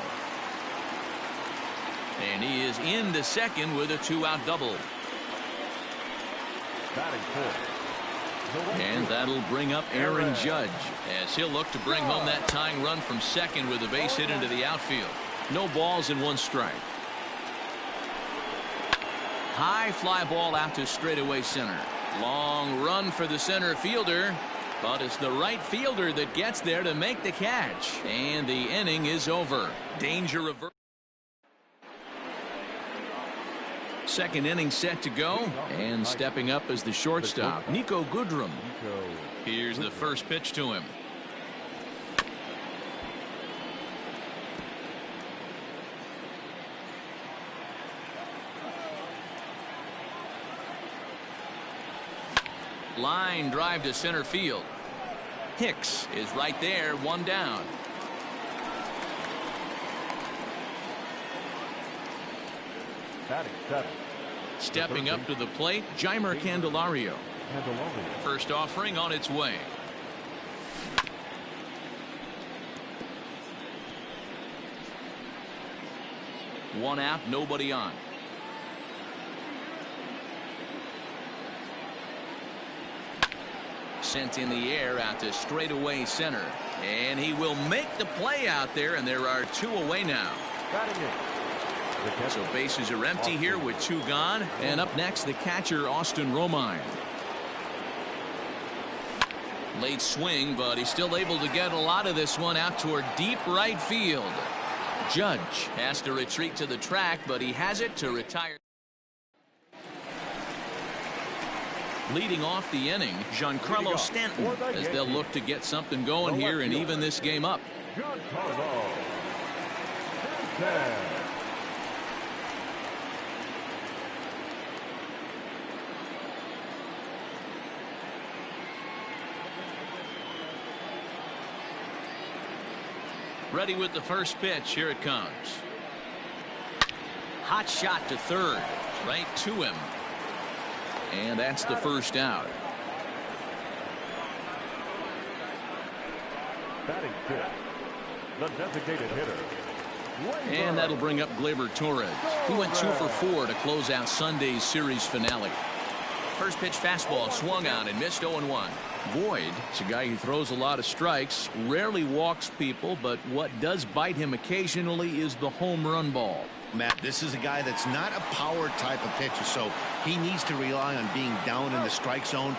Speaker 2: And he is into second with a 2-out double. And that'll bring up Aaron Judge as he'll look to bring home that tying run from second with a base hit into the outfield. No balls and 1 strike. High fly ball out to straightaway center. Long run for the center fielder, but it's the right fielder that gets there to make the catch. And the inning is over. Danger reversed. Second inning set to go, and stepping up as the shortstop, Niko Goodrum. Here's the first pitch to him. Line drive to center field. Hicks is right there, 1 down. Stepping up to the plate, Jeimer Candelario. First offering on its way. 1 out, nobody on. Sent in the air out to straightaway center. And he will make the play out there, and there are 2 away now. So bases are empty here with 2 gone. And up next, the catcher, Austin Romine. Late swing, but he's still able to get a lot of this one out toward deep right field. Judge has to retreat to the track, but he has it to retire. Leading off the inning, Giancarlo Stanton, as they'll look to get something going here and even this game up.
Speaker 1: Giancarlo Stanton.
Speaker 2: Ready with the first pitch. Here it comes. Hot shot to third. Right to him. And that's the first out.
Speaker 1: Batting fifth, the designated hitter.
Speaker 2: And that'll bring up Gleyber Torres. He went 2 for 4 to close out Sunday's series finale. First pitch fastball swung on and missed 0-1. Void is a guy who throws a lot of strikes, rarely walks people, but what does bite him occasionally is the home run ball.
Speaker 4: Matt, this is a guy that's not a power type of pitcher, so he needs to rely on being down in the strike zone.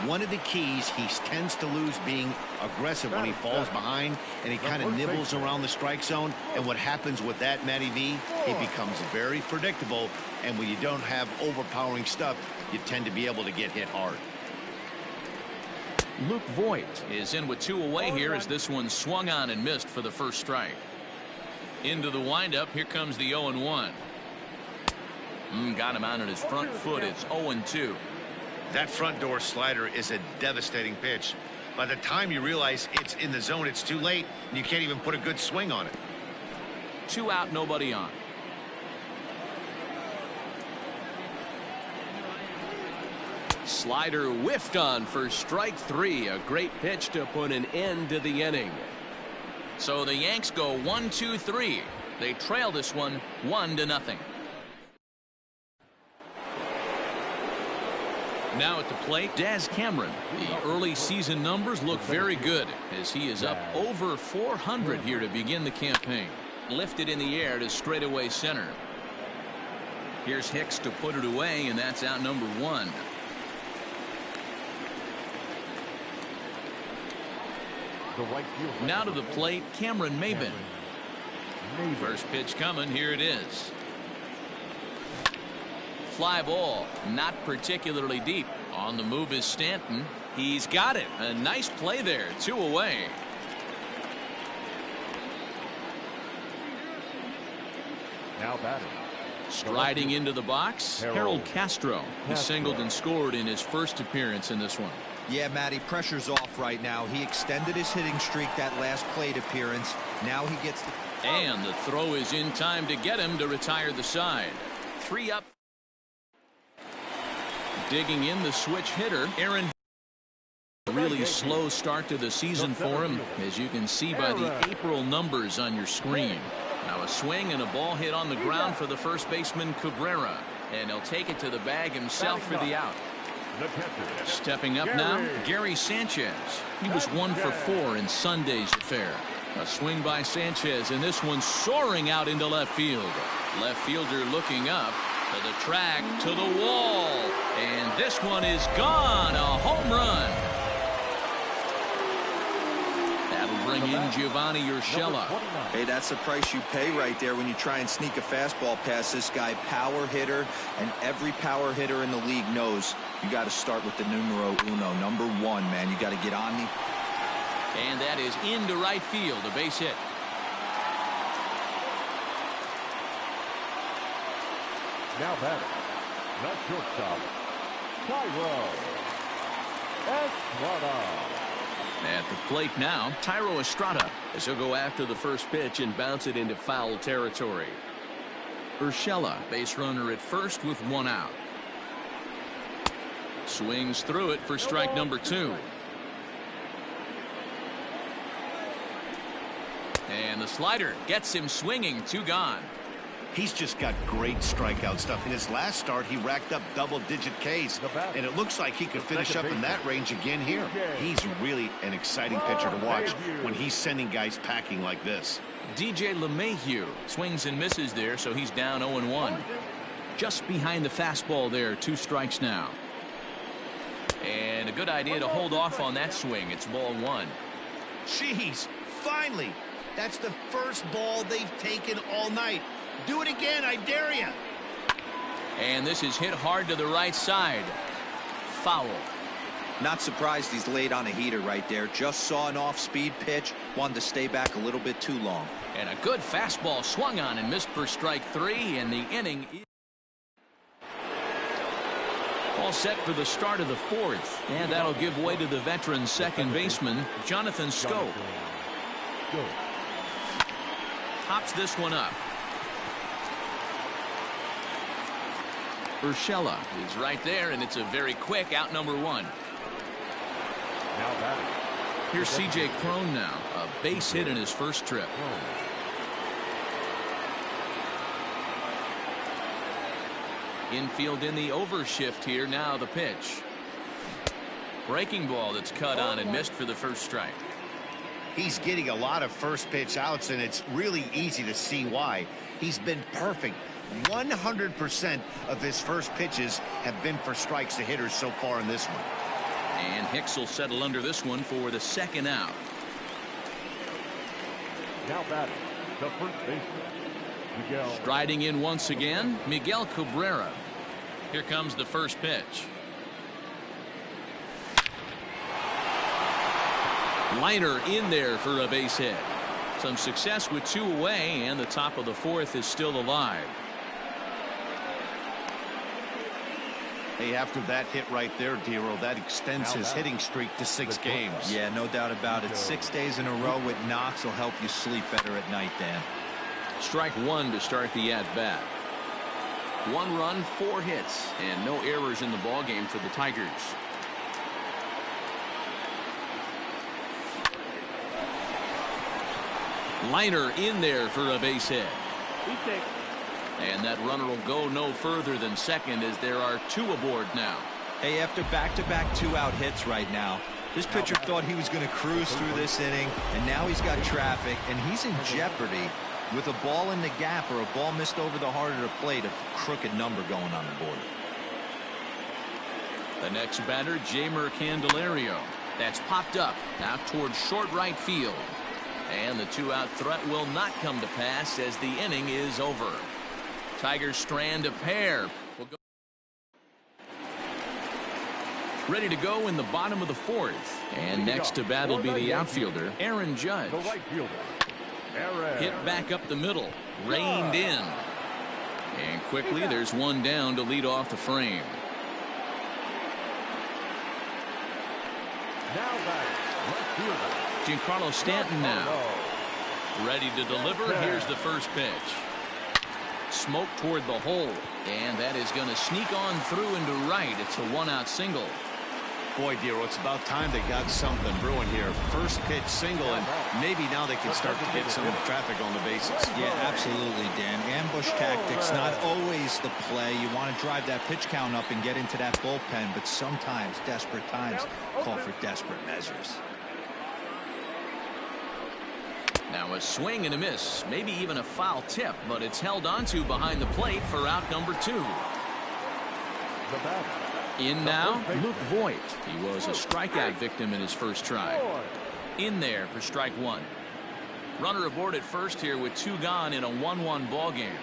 Speaker 4: One of the keys, he tends to lose being aggressive when he falls behind, and he kind of nibbles around the strike zone. And what happens with that, Matty V, it becomes very predictable, and when you don't have overpowering stuff, you tend to be able to get hit hard.
Speaker 2: Luke Voit is in with 2 away here as this one swung on and missed for the first strike. Into the windup. Here comes the 0-1. Got him out on his front foot. It's 0-2.
Speaker 4: That front door slider is a devastating pitch. By the time you realize it's in the zone, it's too late, and you can't even put a good swing on it.
Speaker 2: 2 out, nobody on. Slider whiffed on for strike 3. A great pitch to put an end to the inning. So the Yanks go 1-2-3. They trail this one 1-0. Now at the plate, Daz Cameron. The early season numbers look very good as he is up over 400 here to begin the campaign. Lifted in the air to straightaway center. Here's Hicks to put it away, and that's out number 1. Now to the plate, Cameron Maybin. First pitch coming. Here it is. Fly ball, not particularly deep. On the move is Stanton. He's got it. A nice play there. 2 away.
Speaker 1: Now batting.
Speaker 2: Striding into the box, Harold Castro. He singled and scored in his first appearance in this one.
Speaker 3: Yeah, Matty, pressure's off right now. He extended his hitting streak that last plate appearance. Now he gets the...
Speaker 2: And the throw is in time to get him to retire the side. 3 up. Digging in the switch hitter, Aaron. A really slow start to the season for him, as you can see by the April numbers on your screen. Now a swing and a ball hit on the ground for the first baseman Cabrera, and he'll take it to the bag himself for the out. Stepping up now, Gary Sanchez. He was 1 for 4 in Sunday's affair. A swing by Sanchez, and this one soaring out into left field. Left fielder looking up to the track, to the wall, and this one is gone. A home run. That'll bring in Giovanni Urshela.
Speaker 3: Hey, that's the price you pay right there when you try and sneak a fastball past this guy. Power hitter, and every power hitter in the league knows you got to start with the numero uno, number 1, man. You got to get on the...
Speaker 2: And that is into right field, a base hit.
Speaker 1: Now batting. The shortstop, Thairo Estrada.
Speaker 2: At the plate now, Thairo Estrada, as he'll go after the first pitch and bounce it into foul territory. Urshela, base runner at first with 1 out. Swings through it for strike number 2. And the slider gets him swinging. 2 gone.
Speaker 4: He's just got great strikeout stuff. In his last start, he racked up double-digit Ks, and it looks like he could finish up in that range again here. He's really an exciting pitcher to watch when he's sending guys packing like this.
Speaker 2: DJ LeMahieu swings and misses there, so he's down 0-1. Just behind the fastball there, 2 strikes now. And a good idea to hold off on that swing. It's ball 1.
Speaker 4: Jeez, finally. That's the first ball they've taken all night. Do it again, I dare you.
Speaker 2: And this is hit hard to the right side. Foul.
Speaker 3: Not surprised he's laid on a heater right there. Just saw an off-speed pitch. Wanted to stay back a little bit too long.
Speaker 2: And a good fastball swung on and missed for strike 3, and the inning is all set for the start of the 4th. And that'll give way to the veteran second baseman, Jonathan Schoop. Hops this one up. Urshela is right there, and it's a very quick out number 1. Here's C.J. Cron now, a base hit in his first trip. Infield in the overshift here. Now the pitch. Breaking ball that's cut on and missed for the first strike.
Speaker 4: He's getting a lot of first pitch outs, and it's really easy to see why. He's been perfect. 100% of his first pitches have been for strikes to hitters so far in this one.
Speaker 2: And Hicks will settle under this one for the second out.
Speaker 1: Now batting, the first baseman, Miguel.
Speaker 2: Striding in once again, Miguel Cabrera. Here comes the first pitch. Liner in there for a base hit. Some success with 2 away, and the top of the 4th is still alive.
Speaker 4: Hey, after that hit right there, Dero, that extends his hitting streak to 6 games.
Speaker 3: Yeah, no doubt about it. 6 days in a row with knocks will help you sleep better at night, Dan.
Speaker 2: Strike 1 to start the at-bat. 1 run, 4 hits, and no errors in the ballgame for the Tigers. Liner in there for a base hit. And that runner will go no further than second as there are 2 aboard now.
Speaker 3: Hey, after back-to-back 2-out hits right now, this pitcher thought he was going to cruise through this inning, and now he's got traffic, and he's in jeopardy with a ball in the gap or a ball missed over the heart of the plate, a crooked number going on the board.
Speaker 2: The next batter, Jeimer Candelario. That's popped up now towards short right field. And the 2-out threat will not come to pass as the inning is over. Tigers strand a pair. We'll go. Ready to go in the bottom of the 4th. And next to bat will be the outfielder, Aaron Judge.
Speaker 1: The right fielder, Aaron.
Speaker 2: Hit back up the middle. Reined in. And quickly there's one down to lead off the frame.
Speaker 1: Now batting, left fielder.
Speaker 2: Giancarlo Stanton now. Ready to deliver. Here's the first pitch. Smoke toward the hole. And that is going to sneak on through into right. It's a 1-out single.
Speaker 4: Boy, Dero, it's about time they got something brewing here. First pitch single, and maybe now they can start to get some traffic on the bases.
Speaker 3: Yeah, absolutely, Dan. Ambush tactics, not always the play. You want to drive that pitch count up and get into that bullpen, but sometimes desperate times call for desperate measures.
Speaker 2: Now a swing and a miss, maybe even a foul tip, but it's held onto behind the plate for out number 2.
Speaker 1: The batter.
Speaker 2: In now, Luke Voit. He was a strikeout victim in his first try. In there for strike 1. Runner aboard at first here with 2 gone in a 1-1 ball game.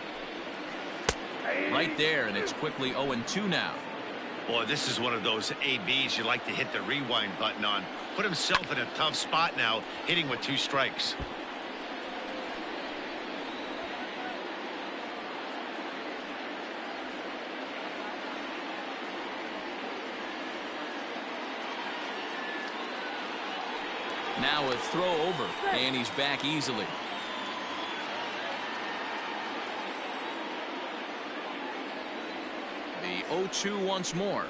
Speaker 2: Right there, and it's quickly 0-2 now.
Speaker 4: Boy, this is one of those ABs you like to hit the rewind button on. Put himself in a tough spot now, hitting with 2 strikes.
Speaker 2: Now a throw over, and he's back easily. The 0-2 once more.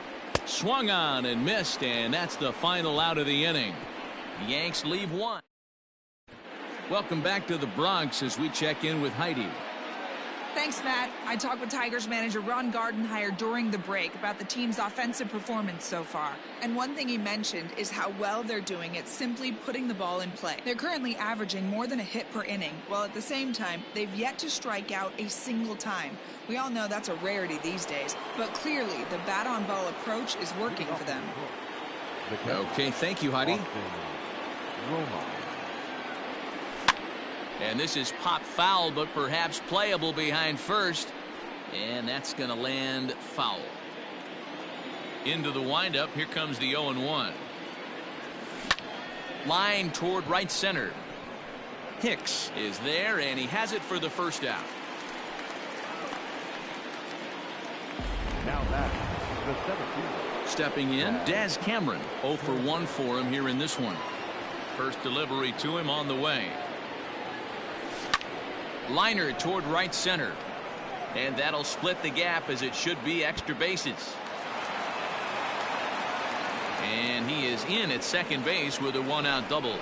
Speaker 2: Swung on and missed, and that's the final out of the inning. The Yanks leave 1. Welcome back to the Bronx as we check in with Heidi.
Speaker 6: Thanks, Matt. I talked with Tigers manager Ron Gardenhire during the break about the team's offensive performance so far. And one thing he mentioned is how well they're doing at simply putting the ball in play. They're currently averaging more than a hit per inning, while at the same time, they've yet to strike out a single time. We all know that's a rarity these days, but clearly the bat-on-ball approach is working for them.
Speaker 2: Okay, thank you, Heidi. And this is pop foul, but perhaps playable behind first. And that's going to land foul. Into the windup, here comes the 0-1. Line toward right center. Hicks is there, and he has it for the first out.
Speaker 1: Now that's the 17th.
Speaker 2: Stepping in, Daz Cameron. 0 for 1 for him here in this one. First delivery to him on the way. Liner toward right center. And that'll split the gap as it should be extra bases. And he is in at second base with a 1-out double.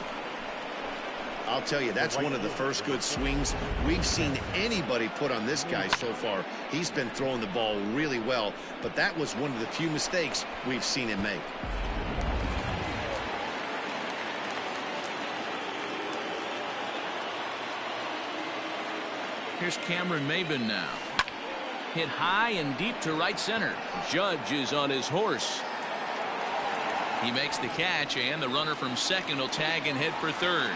Speaker 4: I'll tell you, that's one of the first good swings we've seen anybody put on this guy so far. He's been throwing the ball really well, but that was one of the few mistakes we've seen him make.
Speaker 2: Here's Cameron Maybin now. Hit high and deep to right center. Judge is on his horse. He makes the catch, and the runner from second will tag and head for third.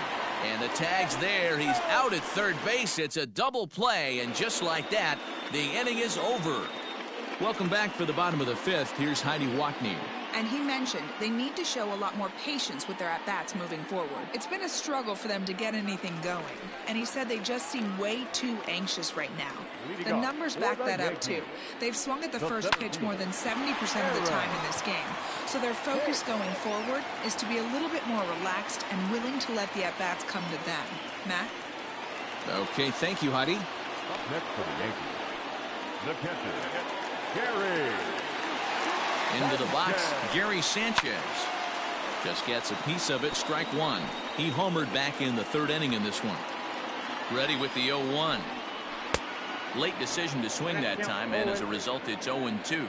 Speaker 2: And the tag's there. He's out at third base. It's a double play, and just like that, the inning is over. Welcome back for the bottom of the fifth. Here's Heidi Watney.
Speaker 6: And he mentioned they need to show a lot more patience with their at-bats moving forward. It's been a struggle for them to get anything going. And he said they just seem way too anxious right now. The numbers back that up, too. They've swung at the first pitch more than 70% of the time in this game. So their focus going forward is to be a little bit more relaxed and willing to let the at-bats come to them. Matt?
Speaker 2: Okay, thank you, Heidi.
Speaker 1: Up next for the Yankees, the catcher, Gary.
Speaker 2: Into the box, Gary Sanchez. Just gets a piece of it, strike one. He homered back in the third inning in this one. Ready with the 0-1. Late decision to swing that time, and as a result, it's 0-2.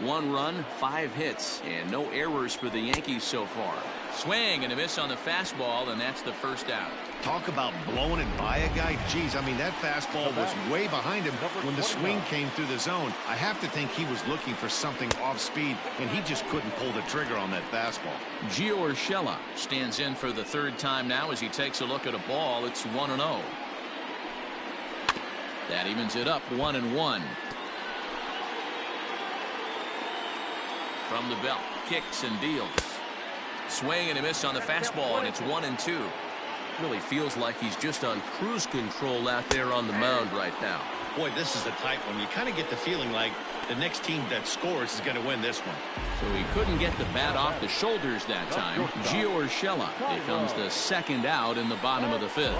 Speaker 2: 1 run, 5 hits, and no errors for the Yankees so far. Swing and a miss on the fastball, and that's the first out.
Speaker 4: Talk about blowing it by a guy. Geez, I mean, that fastball was way behind him when the swing came through the zone. I have to think he was looking for something off speed, and he just couldn't pull the trigger on that fastball.
Speaker 2: Gio Urshela stands in for the third time now as he takes a look at a ball. It's 1-0. That evens it up 1-1. From the belt, kicks and deals. Swing and a miss on the fastball, and it's 1-2. Really feels like he's just on cruise control out there on the mound right now.
Speaker 4: Boy, this is a tight one. You kind of get the feeling like the next team that scores is going to win this one.
Speaker 2: So he couldn't get the bat off the shoulders that time. Gio Urshela becomes the second out in the bottom of the fifth.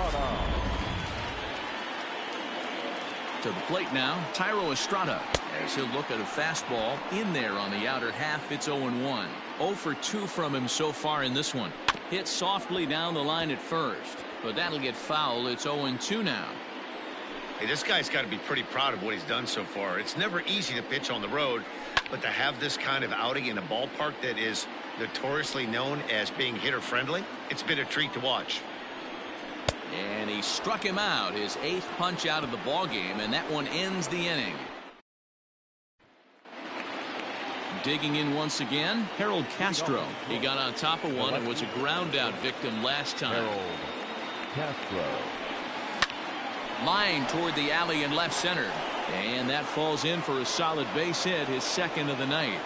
Speaker 2: To the plate now, Thairo Estrada, as he'll look at a fastball in there on the outer half. It's 0-1. 0 for 2 from him so far in this one. Hit softly down the line at first, but that'll get foul. It's 0-2 now.
Speaker 4: Hey, this guy's got to be pretty proud of what he's done so far. It's never easy to pitch on the road, but to have this kind of outing in a ballpark that is notoriously known as being hitter friendly, it's been a treat to watch.
Speaker 2: And he struck him out, his 8th punch out of the ball game, and that one ends the inning. Digging in once again, Harold Castro. He got on top of one and was a ground out victim last time.
Speaker 1: Harold Castro.
Speaker 2: Line toward the alley in left center, and that falls in for a solid base hit, his second of the night.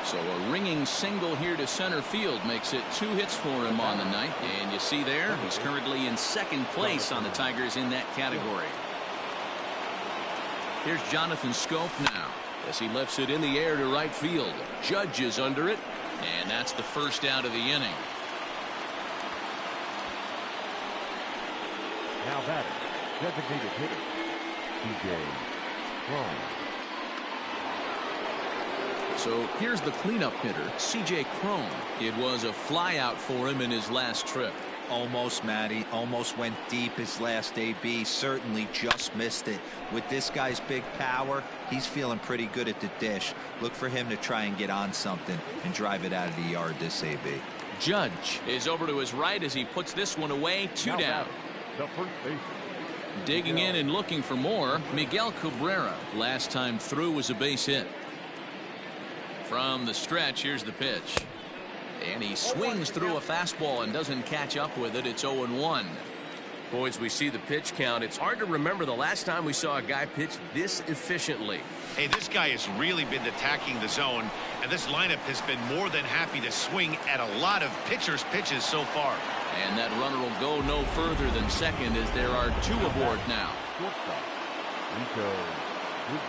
Speaker 2: So a ringing single here to center field makes it 2 hits for him on the night, and you see there he's currently in second place on the Tigers in that category. Here's Jonathan Schoop now as he lifts it in the air to right field. Judge is under it, and that's the first out of the inning.
Speaker 1: Now batting, designated hitter, C.J. Cron.
Speaker 2: So here's the cleanup hitter, C.J. Cron. It was a flyout for him in his last trip.
Speaker 3: Almost, Matty. Almost went deep his last AB. Certainly just missed it. With this guy's big power, he's feeling pretty good at the dish. Look for him to try and get on something and drive it out of the yard this AB.
Speaker 2: Judge is over to his right as he puts this one away. 2 down.
Speaker 1: The first baseman.
Speaker 2: Digging in and looking for more, Miguel Cabrera. Last time through was a base hit. From the stretch, here's the pitch. And he swings through a fastball and doesn't catch up with it. It's 0-1.
Speaker 7: Boys, we see the pitch count. It's hard to remember the last time we saw a guy pitch this efficiently.
Speaker 4: Hey, this guy has really been attacking the zone, and this lineup has been more than happy to swing at a lot of pitchers' pitches so far.
Speaker 2: And that runner will go no further than second as there are 2 aboard now.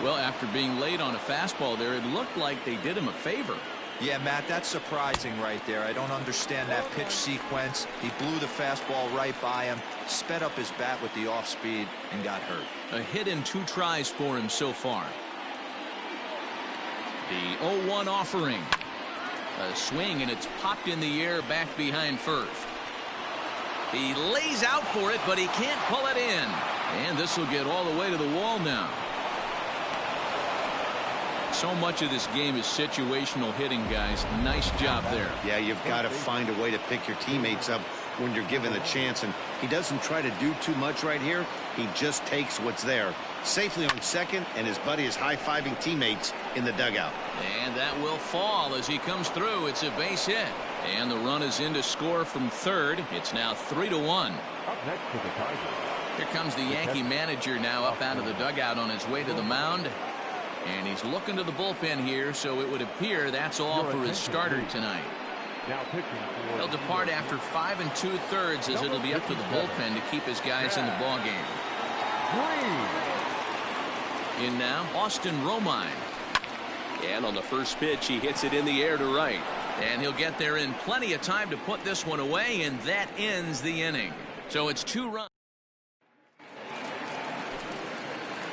Speaker 2: Well, after being late on a fastball there, it looked like they did him a favor.
Speaker 3: Yeah, Matt, that's surprising right there. I don't understand that pitch sequence. He blew the fastball right by him, sped up his bat with the off speed, and got hurt.
Speaker 2: A hit in 2 tries for him so far. The 0-1 offering. A swing, and it's popped in the air back behind first. He lays out for it, but he can't pull it in. And this will get all the way to the wall now. So much of this game is situational hitting, guys. Nice job there.
Speaker 4: Yeah, you've got to find a way to pick your teammates up when you're given the chance, and he doesn't try to do too much right here. He just takes what's there. Safely on second, and his buddy is high-fiving teammates in the dugout.
Speaker 2: And that will fall as he comes through. It's a base hit. And the run is in to score from third. It's now 3-1.
Speaker 1: Up next to the Tigers.
Speaker 2: Here comes the Yankee manager now up out of the dugout on his way to the mound. And he's looking to the bullpen here, so it would appear that's all for his starter tonight.
Speaker 1: Now pitching for
Speaker 2: He'll depart after 5 2/3 as it'll be up to the bullpen to keep his guys in the ballgame. In now, Austin Romine.
Speaker 7: And on the first pitch, he hits it in the air to right.
Speaker 2: And he'll get there in plenty of time to put this one away, and that ends the inning. So it's 2 runs.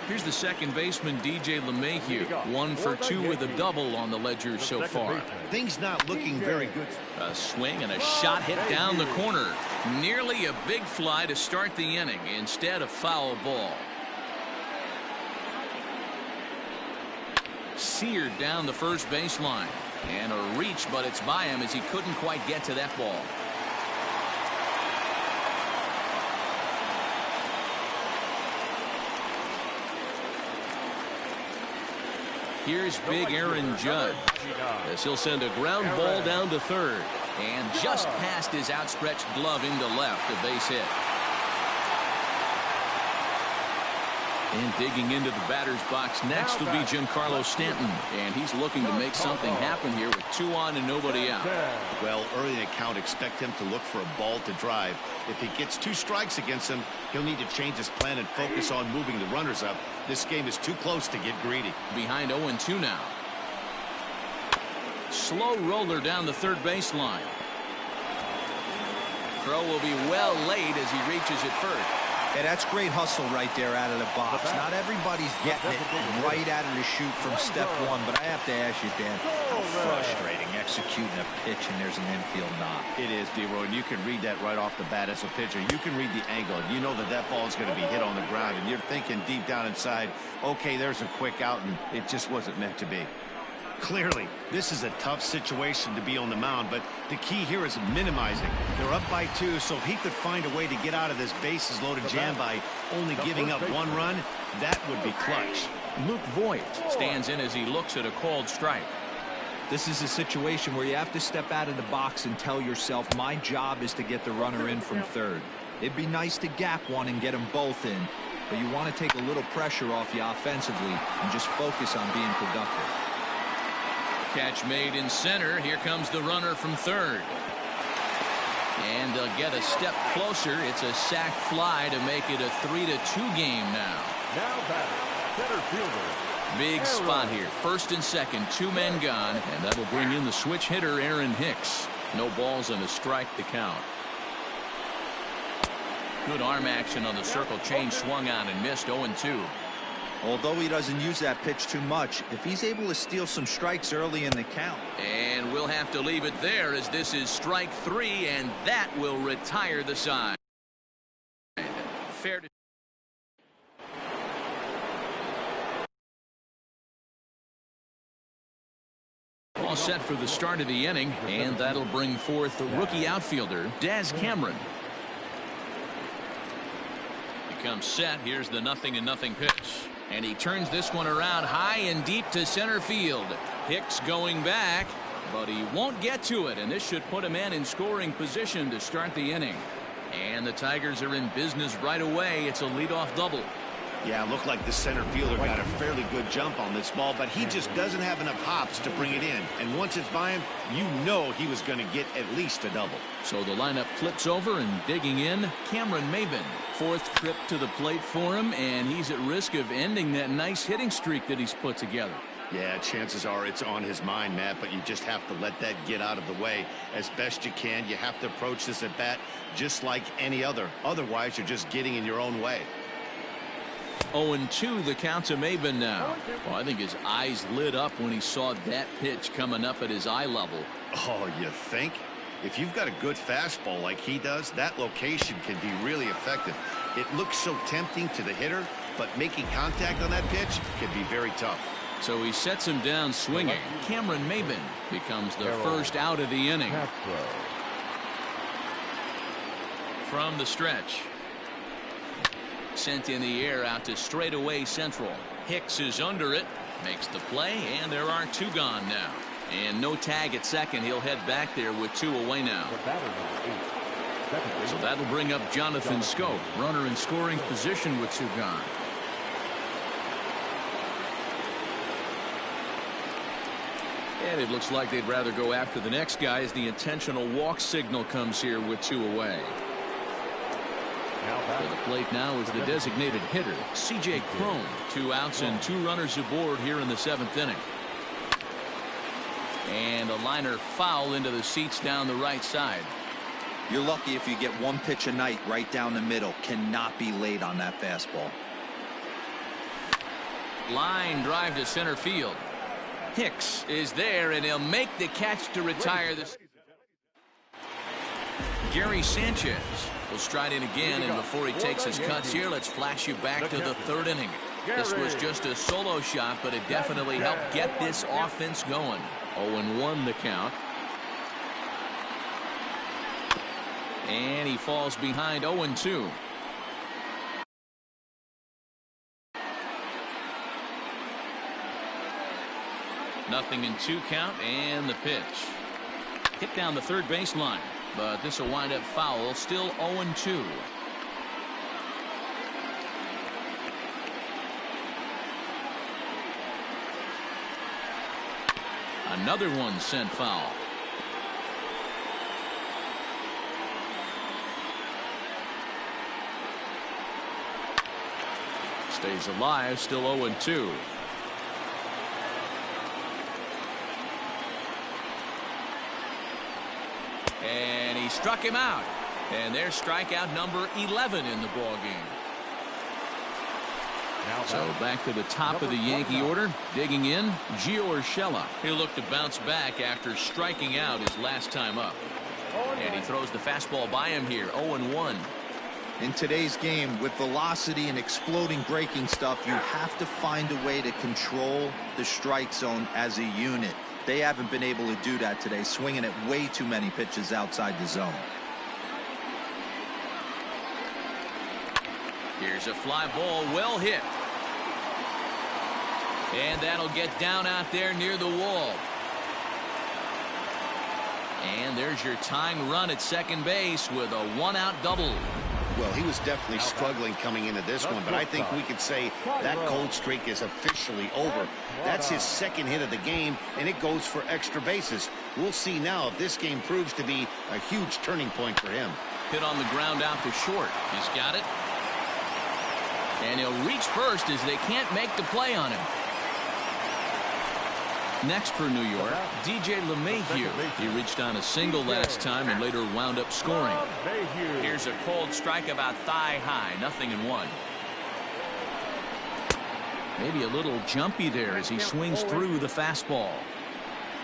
Speaker 2: Here's the second baseman, DJ LeMahieu. 1 for 2 with a double on the ledger so far.
Speaker 4: Things not looking very good.
Speaker 2: A swing and a shot hit down the corner. Nearly a big fly to start the inning. Instead, a foul ball. Seared down the first baseline. And a reach, but it's by him as he couldn't quite get to that ball. Here's big Aaron Judge as he'll send a ground ball down to third. And just past his outstretched glove into left, a base hit. And digging into the batter's box next will be Giancarlo Stanton. And he's looking to make something happen here with 2 on and nobody out.
Speaker 4: Well, early in the count, expect him to look for a ball to drive. If he gets 2 strikes against him, he'll need to change his plan and focus on moving the runners up. This game is too close to get greedy.
Speaker 2: Behind 0-2 now. Slow roller down the third baseline. Throw will be well laid as he reaches it first.
Speaker 3: Yeah, that's great hustle right there out of the box. Not everybody's getting it right out of the chute from step 1, but I have to ask you, Dan, how frustrating executing a pitch and there's an infield knock.
Speaker 4: It is, D-Roy, and you can read that right off the bat as a pitcher. You can read the angle, and you know that that ball is going to be hit on the ground, and you're thinking deep down inside, okay, there's a quick out, and it just wasn't meant to be. Clearly, this is a tough situation to be on the mound, but the key here is minimizing. They're up by 2, so if he could find a way to get out of this bases-loaded jam by only giving up 1 run, that would be clutch.
Speaker 2: Luke Voit stands in as he looks at a called strike.
Speaker 3: This is a situation where you have to step out of the box and tell yourself, my job is to get the runner in from third. It'd be nice to gap one and get them both in, but you want to take a little pressure off you offensively and just focus on being productive.
Speaker 2: Catch made in center. Here comes the runner from third. And they'll get a step closer. It's a sac fly to make it a 3-2 game now.
Speaker 1: Now batter, center fielder.
Speaker 2: Big spot here. First and second, 2 men gone. And that'll bring in the switch hitter, Aaron Hicks. No balls and a strike to count. Good arm action on the circle change. Swung on and missed. 0-2.
Speaker 3: Although he doesn't use that pitch too much, if he's able to steal some strikes early in the count.
Speaker 2: And we'll have to leave it there as this is strike 3, and that will retire the side. Fair to all set for the start of the inning, and that'll bring forth the rookie outfielder, Daz Cameron. He comes set. Here's the 0-0 pitch. And he turns this one around high and deep to center field. Hicks going back, but he won't get to it, and this should put a man in scoring position to start the inning. And the Tigers are in business right away. It's a leadoff double.
Speaker 4: Yeah, it looked like the center fielder got a fairly good jump on this ball, but he just doesn't have enough hops to bring it in. And once it's by him, you know he was going to get at least a double.
Speaker 2: So the lineup flips over, and digging in, Cameron Maybin. 4th trip to the plate for him, and he's at risk of ending that nice hitting streak that he's put together.
Speaker 4: Yeah, chances are it's on his mind, Matt, but you just have to let that get out of the way as best you can. You have to approach this at bat just like any other. Otherwise, you're just getting in your own way.
Speaker 2: 0-2 the count to Maybin now. Well, I think his eyes lit up when he saw that pitch coming up at his eye level.
Speaker 4: Oh, you think? If you've got a good fastball like he does, that location can be really effective. It looks so tempting to the hitter, but making contact on that pitch can be very tough.
Speaker 2: So he sets him down swinging. Cameron Maybin becomes the first out of the inning. From the stretch. Sent in the air out to straightaway central. Hicks is under it, makes the play, and there are 2 gone now. And no tag at second. He'll head back there with 2 away now. So that'll bring up Jonathan Schoop, runner in scoring position with 2 gone. And it looks like they'd rather go after the next guy as the intentional walk signal comes here with 2 away. For the plate now is the designated hitter, C.J. Cron. 2 outs and 2 runners aboard here in the 7th inning. And a liner foul into the seats down the right side.
Speaker 3: You're lucky if you get 1 pitch a night right down the middle. Cannot be late on that fastball.
Speaker 2: Line drive to center field. Hicks is there, and he'll make the catch to retire this. Gary Sanchez will stride in again, and before he takes his cuts here, let's flash you back to the 3rd inning. This was just a solo shot, but it definitely helped get this offense going. 0-1 the count. And he falls behind 0-2. Nothing in 2 count, and the pitch. Hit down the third baseline, but this will wind up foul. Still 0-2. Another one sent foul. Stays alive, still 0-2. And he struck him out. And there's strikeout number 11 in the ball game. So back to the top of the Yankee order. Digging in, Gio Urshela. He'll look to bounce back after striking out his last time up. And he throws the fastball by him here. 0-1.
Speaker 3: In today's game, with velocity and exploding breaking stuff, you have to find a way to control the strike zone as a unit. They haven't been able to do that today, swinging at way too many pitches outside the zone.
Speaker 2: Here's a fly ball, well hit. And that'll get down out there near the wall. And there's your tying run at second base with a 1-out double.
Speaker 4: Well, he was definitely struggling coming into this one, but I think we could say that cold streak is officially over. That's his 2nd hit of the game, and it goes for extra bases. We'll see now if this game proves to be a huge turning point for him.
Speaker 2: Hit on the ground out to short. He's got it. And he'll reach first as they can't make the play on him. Next for New York, DJ LeMahieu. He reached on a single last time and later wound up scoring. Here's a cold strike about thigh high, 0-1. Maybe a little jumpy there as he swings through the fastball.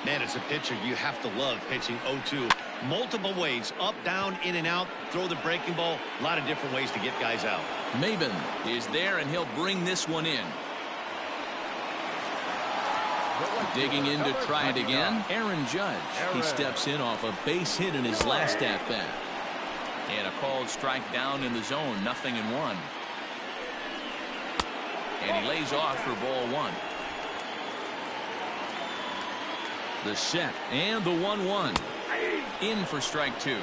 Speaker 4: Man, as a pitcher, you have to love pitching 0-2. Multiple ways, up, down, in and out, throw the breaking ball. A lot of different ways to get guys out.
Speaker 2: Maben is there, and he'll bring this one in. Digging in to try it again, Aaron Judge. He steps in off a base hit in his last at-bat. And a called strike down in the zone, 0-1. And he lays off for ball 1. The set and the 1-1. In for strike 2.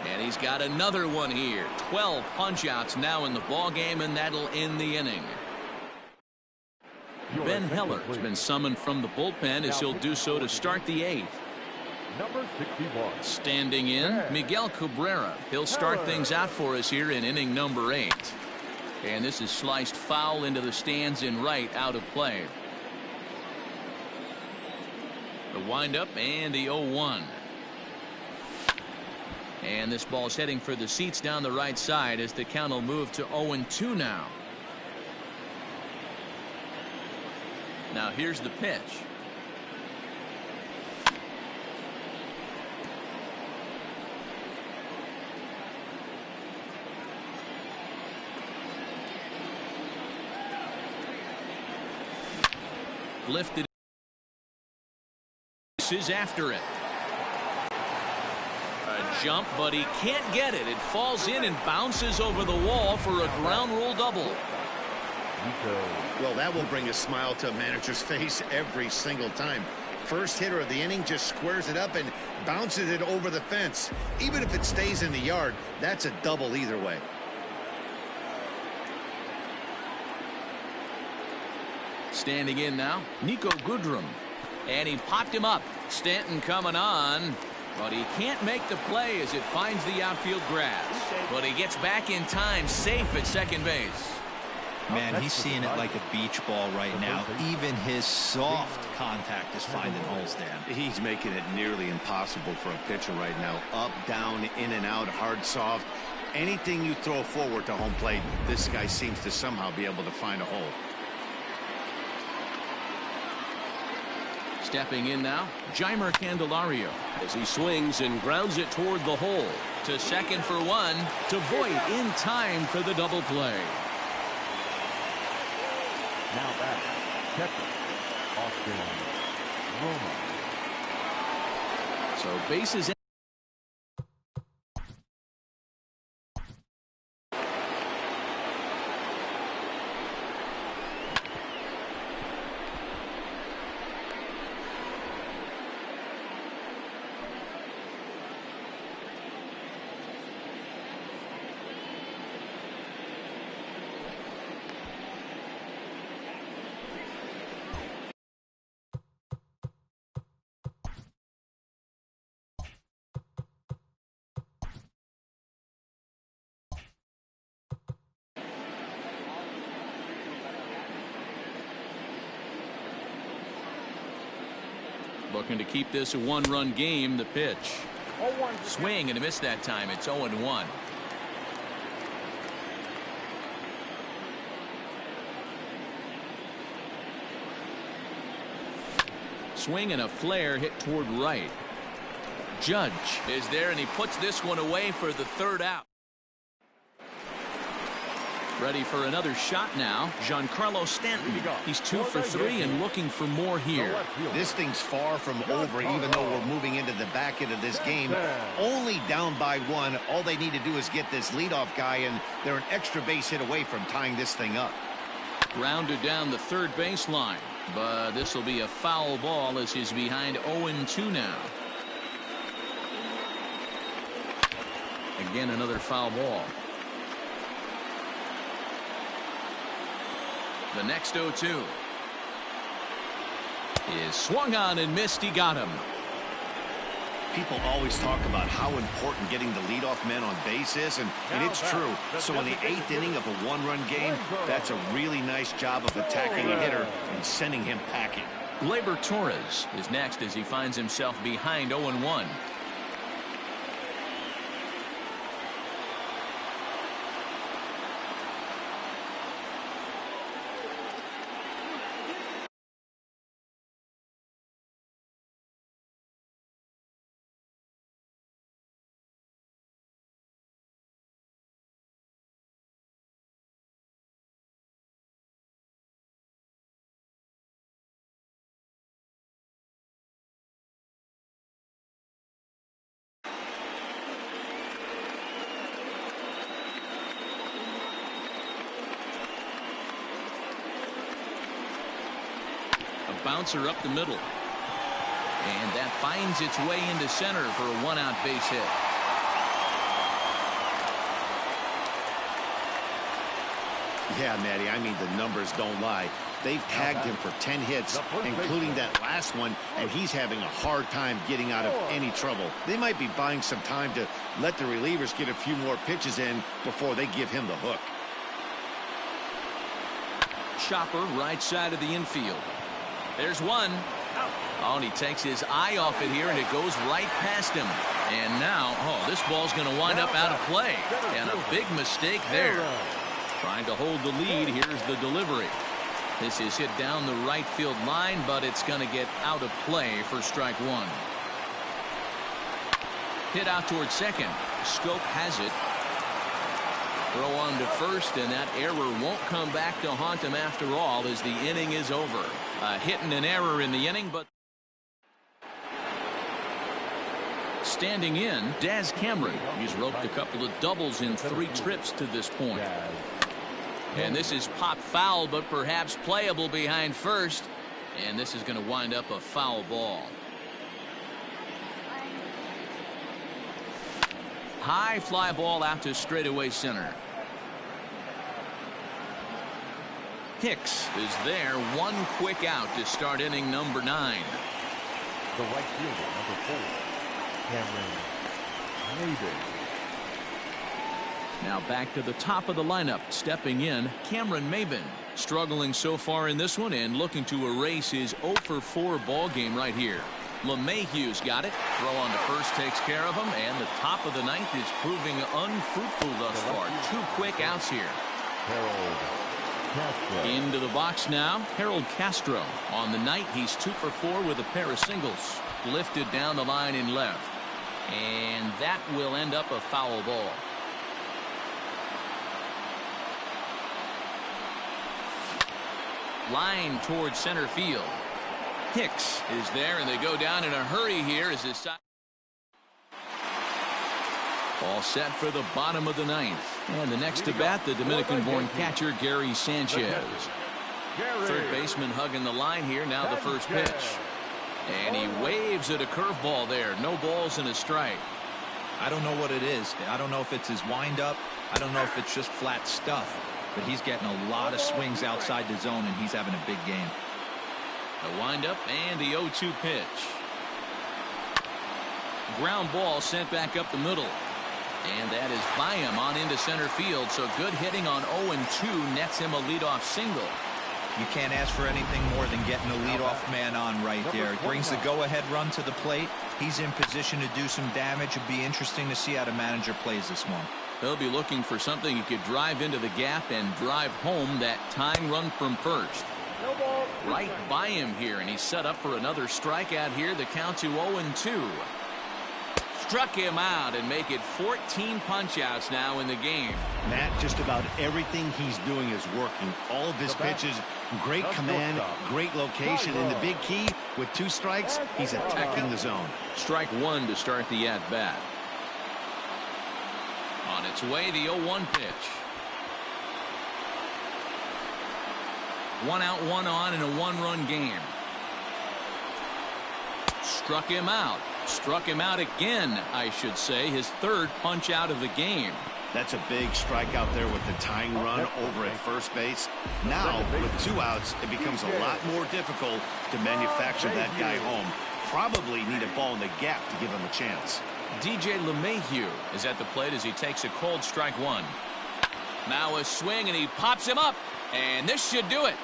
Speaker 2: And he's got another one here. 12 punch-outs now in the ball game, and that'll end the inning. Ben Heller's been summoned from the bullpen as he'll do so to start the 8th.
Speaker 1: Number 61.
Speaker 2: Standing in, Miguel Cabrera. He'll start things out for us here in inning number 8. And this is sliced foul into the stands in right, out of play. The windup and the 0-1. And this ball's heading for the seats down the right side as the count will move to 0-2 now. Now here's the pitch. Lifted. Is after it. A jump, but he can't get it. It falls in and bounces over the wall for a ground rule double.
Speaker 4: Well, that will bring a smile to a manager's face every single time. First hitter of the inning just squares it up and bounces it over the fence. Even if it stays in the yard, that's a double either way.
Speaker 2: Standing in now, Nico Goodrum. And he popped him up. Stanton coming on. But he can't make the play as it finds the outfield grass. But he gets back in time, safe at second base.
Speaker 3: Man, he's seeing it like a beach ball right now. Even his soft contact is finding holes, Dan.
Speaker 4: He's making it nearly impossible for a pitcher right now. Up, down, in and out, hard, soft. Anything you throw forward to home plate, this guy seems to somehow be able to find a hole.
Speaker 2: Stepping in now, Jeimer Candelario as he swings and grounds it toward the hole. To second for 1. To Voit in time for the double play.
Speaker 1: Now back, catcher, Austin Romine.
Speaker 2: So bases. Looking to keep this a one-run game. The pitch. Swing and a miss that time. It's 0-1. Swing and a flare hit toward right. Judge is there, and he puts this one away for the 3rd out. Ready for another shot now. Giancarlo Stanton. He's 2 for 3 and looking for more here.
Speaker 4: This thing's far from over, even though we're moving into the back end of this game. Only down by 1. All they need to do is get this leadoff guy, and they're an extra base hit away from tying this thing up.
Speaker 2: Grounded down the third baseline, but this will be a foul ball as he's behind 0-2 now. Again, another foul ball. The next 0-2 is swung on and missed. He got him.
Speaker 4: People always talk about how important getting the leadoff man on base is, and it's true. So in the 8th inning of a one-run game, that's a really nice job of attacking a hitter and sending him packing.
Speaker 2: Gleyber Torres is next as he finds himself behind 0-1. bouncer up the middle. And that finds its way into center for a 1-out base hit.
Speaker 4: Yeah, Matty, I mean, the numbers don't lie. They've tagged him for 10 hits, including that last one, and he's having a hard time getting out of any trouble. They might be buying some time to let the relievers get a few more pitches in before they give him the hook.
Speaker 2: Chopper right side of the infield. There's one. Oh, and he takes his eye off it here, and it goes right past him. And now, this ball's going to wind up out of play. And a big mistake there. Trying to hold the lead. Here's the delivery. This is hit down the right field line, but it's going to get out of play for strike one. Hit out towards second. Schoop has it. Throw on to first, and that error won't come back to haunt him after all as the inning is over. A hit and an error in the inning, but standing in, Daz Cameron. He's roped a couple of doubles in 3 trips to this point. And this is popped foul, but perhaps playable behind first. And this is going to wind up a foul ball. High fly ball out to straightaway center. Hicks is there. One quick out to start inning number 9.
Speaker 1: The right fielder, number 4, Cameron Maybin.
Speaker 2: Now back to the top of the lineup. Stepping in, Cameron Maybin. Struggling so far in this one and looking to erase his 0-for-4 ball game right here. LeMahieu's got it. Throw on to first takes care of him, and the top of the 9th is proving unfruitful thus far. 2 quick outs here.
Speaker 1: Harold Castro.
Speaker 2: Into the box now, Harold Castro. On the night, he's 2-for-4 with a pair of singles. Lifted down the line in left. And that will end up a foul ball. Line towards center field. Hicks is there, and they go down in a hurry here as this side. All set for the bottom of the 9th. And the next to bat, the Dominican-born catcher, Gary Sanchez. Third baseman hugging the line here. Now the first pitch. And he waves at a curveball there. No balls and a strike.
Speaker 3: I don't know what it is. I don't know if it's his windup. I don't know if it's just flat stuff. But he's getting a lot of swings outside the zone, and he's having a big game.
Speaker 2: The windup and the 0-2 pitch. Ground ball sent back up the middle. And that is by him on into center field. So good hitting on 0-2 nets him a leadoff single.
Speaker 3: You can't ask for anything more than getting a leadoff man on right there. Brings the go-ahead run to the plate. He's in position to do some damage. It'd be interesting to see how the manager plays this one.
Speaker 2: They'll be looking for something he could drive into the gap and drive home that tying run from first. Right by him here, and he's set up for another strikeout here. The count to 0-2. Struck him out and make it 14 punch-outs now in the game.
Speaker 4: Matt, just about everything he's doing is working. All of his pitches, great command, great location, and the big key, with 2 strikes, he's attacking the zone.
Speaker 2: Strike 1 to start the at-bat. On its way, the 0-1 pitch. 1 out, 1 on in a 1-run game. Struck him out. Struck him out again, I should say. His 3rd punch out of the game.
Speaker 4: That's a big strikeout there with the tying run over at first base. Now, with 2 outs, it becomes a lot more difficult to manufacture that guy home. Probably need a ball in the gap to give him a chance.
Speaker 2: DJ LeMahieu is at the plate as he takes a cold strike 1. Now a swing, and he pops him up. And this should do it.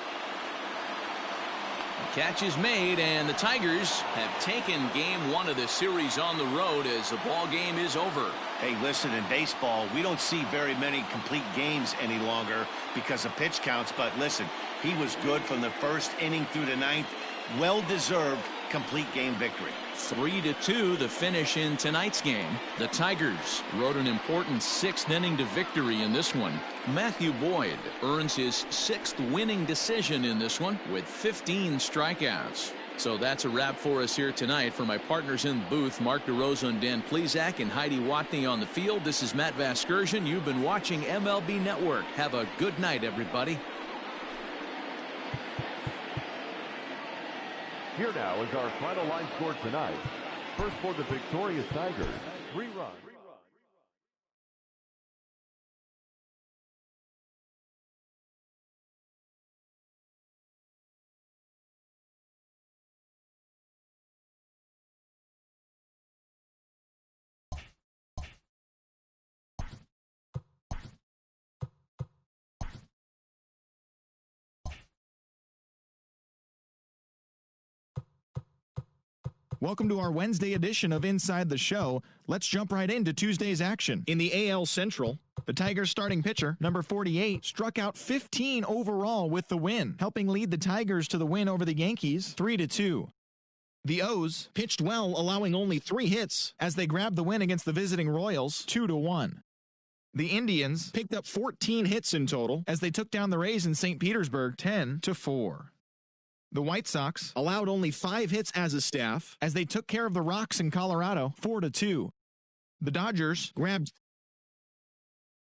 Speaker 2: The catch is made, and the Tigers have taken game 1 of the series on the road as the ball game is over.
Speaker 4: Hey, listen, in baseball, we don't see very many complete games any longer because of pitch counts. But listen, he was good from the 1st inning through the 9th. Well-deserved complete game victory.
Speaker 2: 3-2 the finish in tonight's game. The Tigers rode an important 6th inning to victory in this one. Matthew Boyd earns his 6th winning decision in this one with 15 strikeouts. So that's a wrap for us here tonight. For my partners in the booth, Mark DeRosa and Dan Plesac and Heidi Watney on the field, this is Matt Vasgersian. You've been watching MLB Network. Have a good night, everybody.
Speaker 1: Here now is our final line score tonight. First for the victorious Tigers, 3 runs.
Speaker 8: Welcome to our Wednesday edition of Inside the Show. Let's jump right into Tuesday's action. In the AL Central, the Tigers starting pitcher, number 48, struck out 15 overall with the win, helping lead the Tigers to the win over the Yankees 3-2. The O's pitched well, allowing only 3 hits as they grabbed the win against the visiting Royals 2-1. The Indians picked up 14 hits in total as they took down the Rays in St. Petersburg 10-4. The White Sox allowed only 5 hits as a staff as they took care of the Rocks in Colorado 4-2. The Dodgers grabbed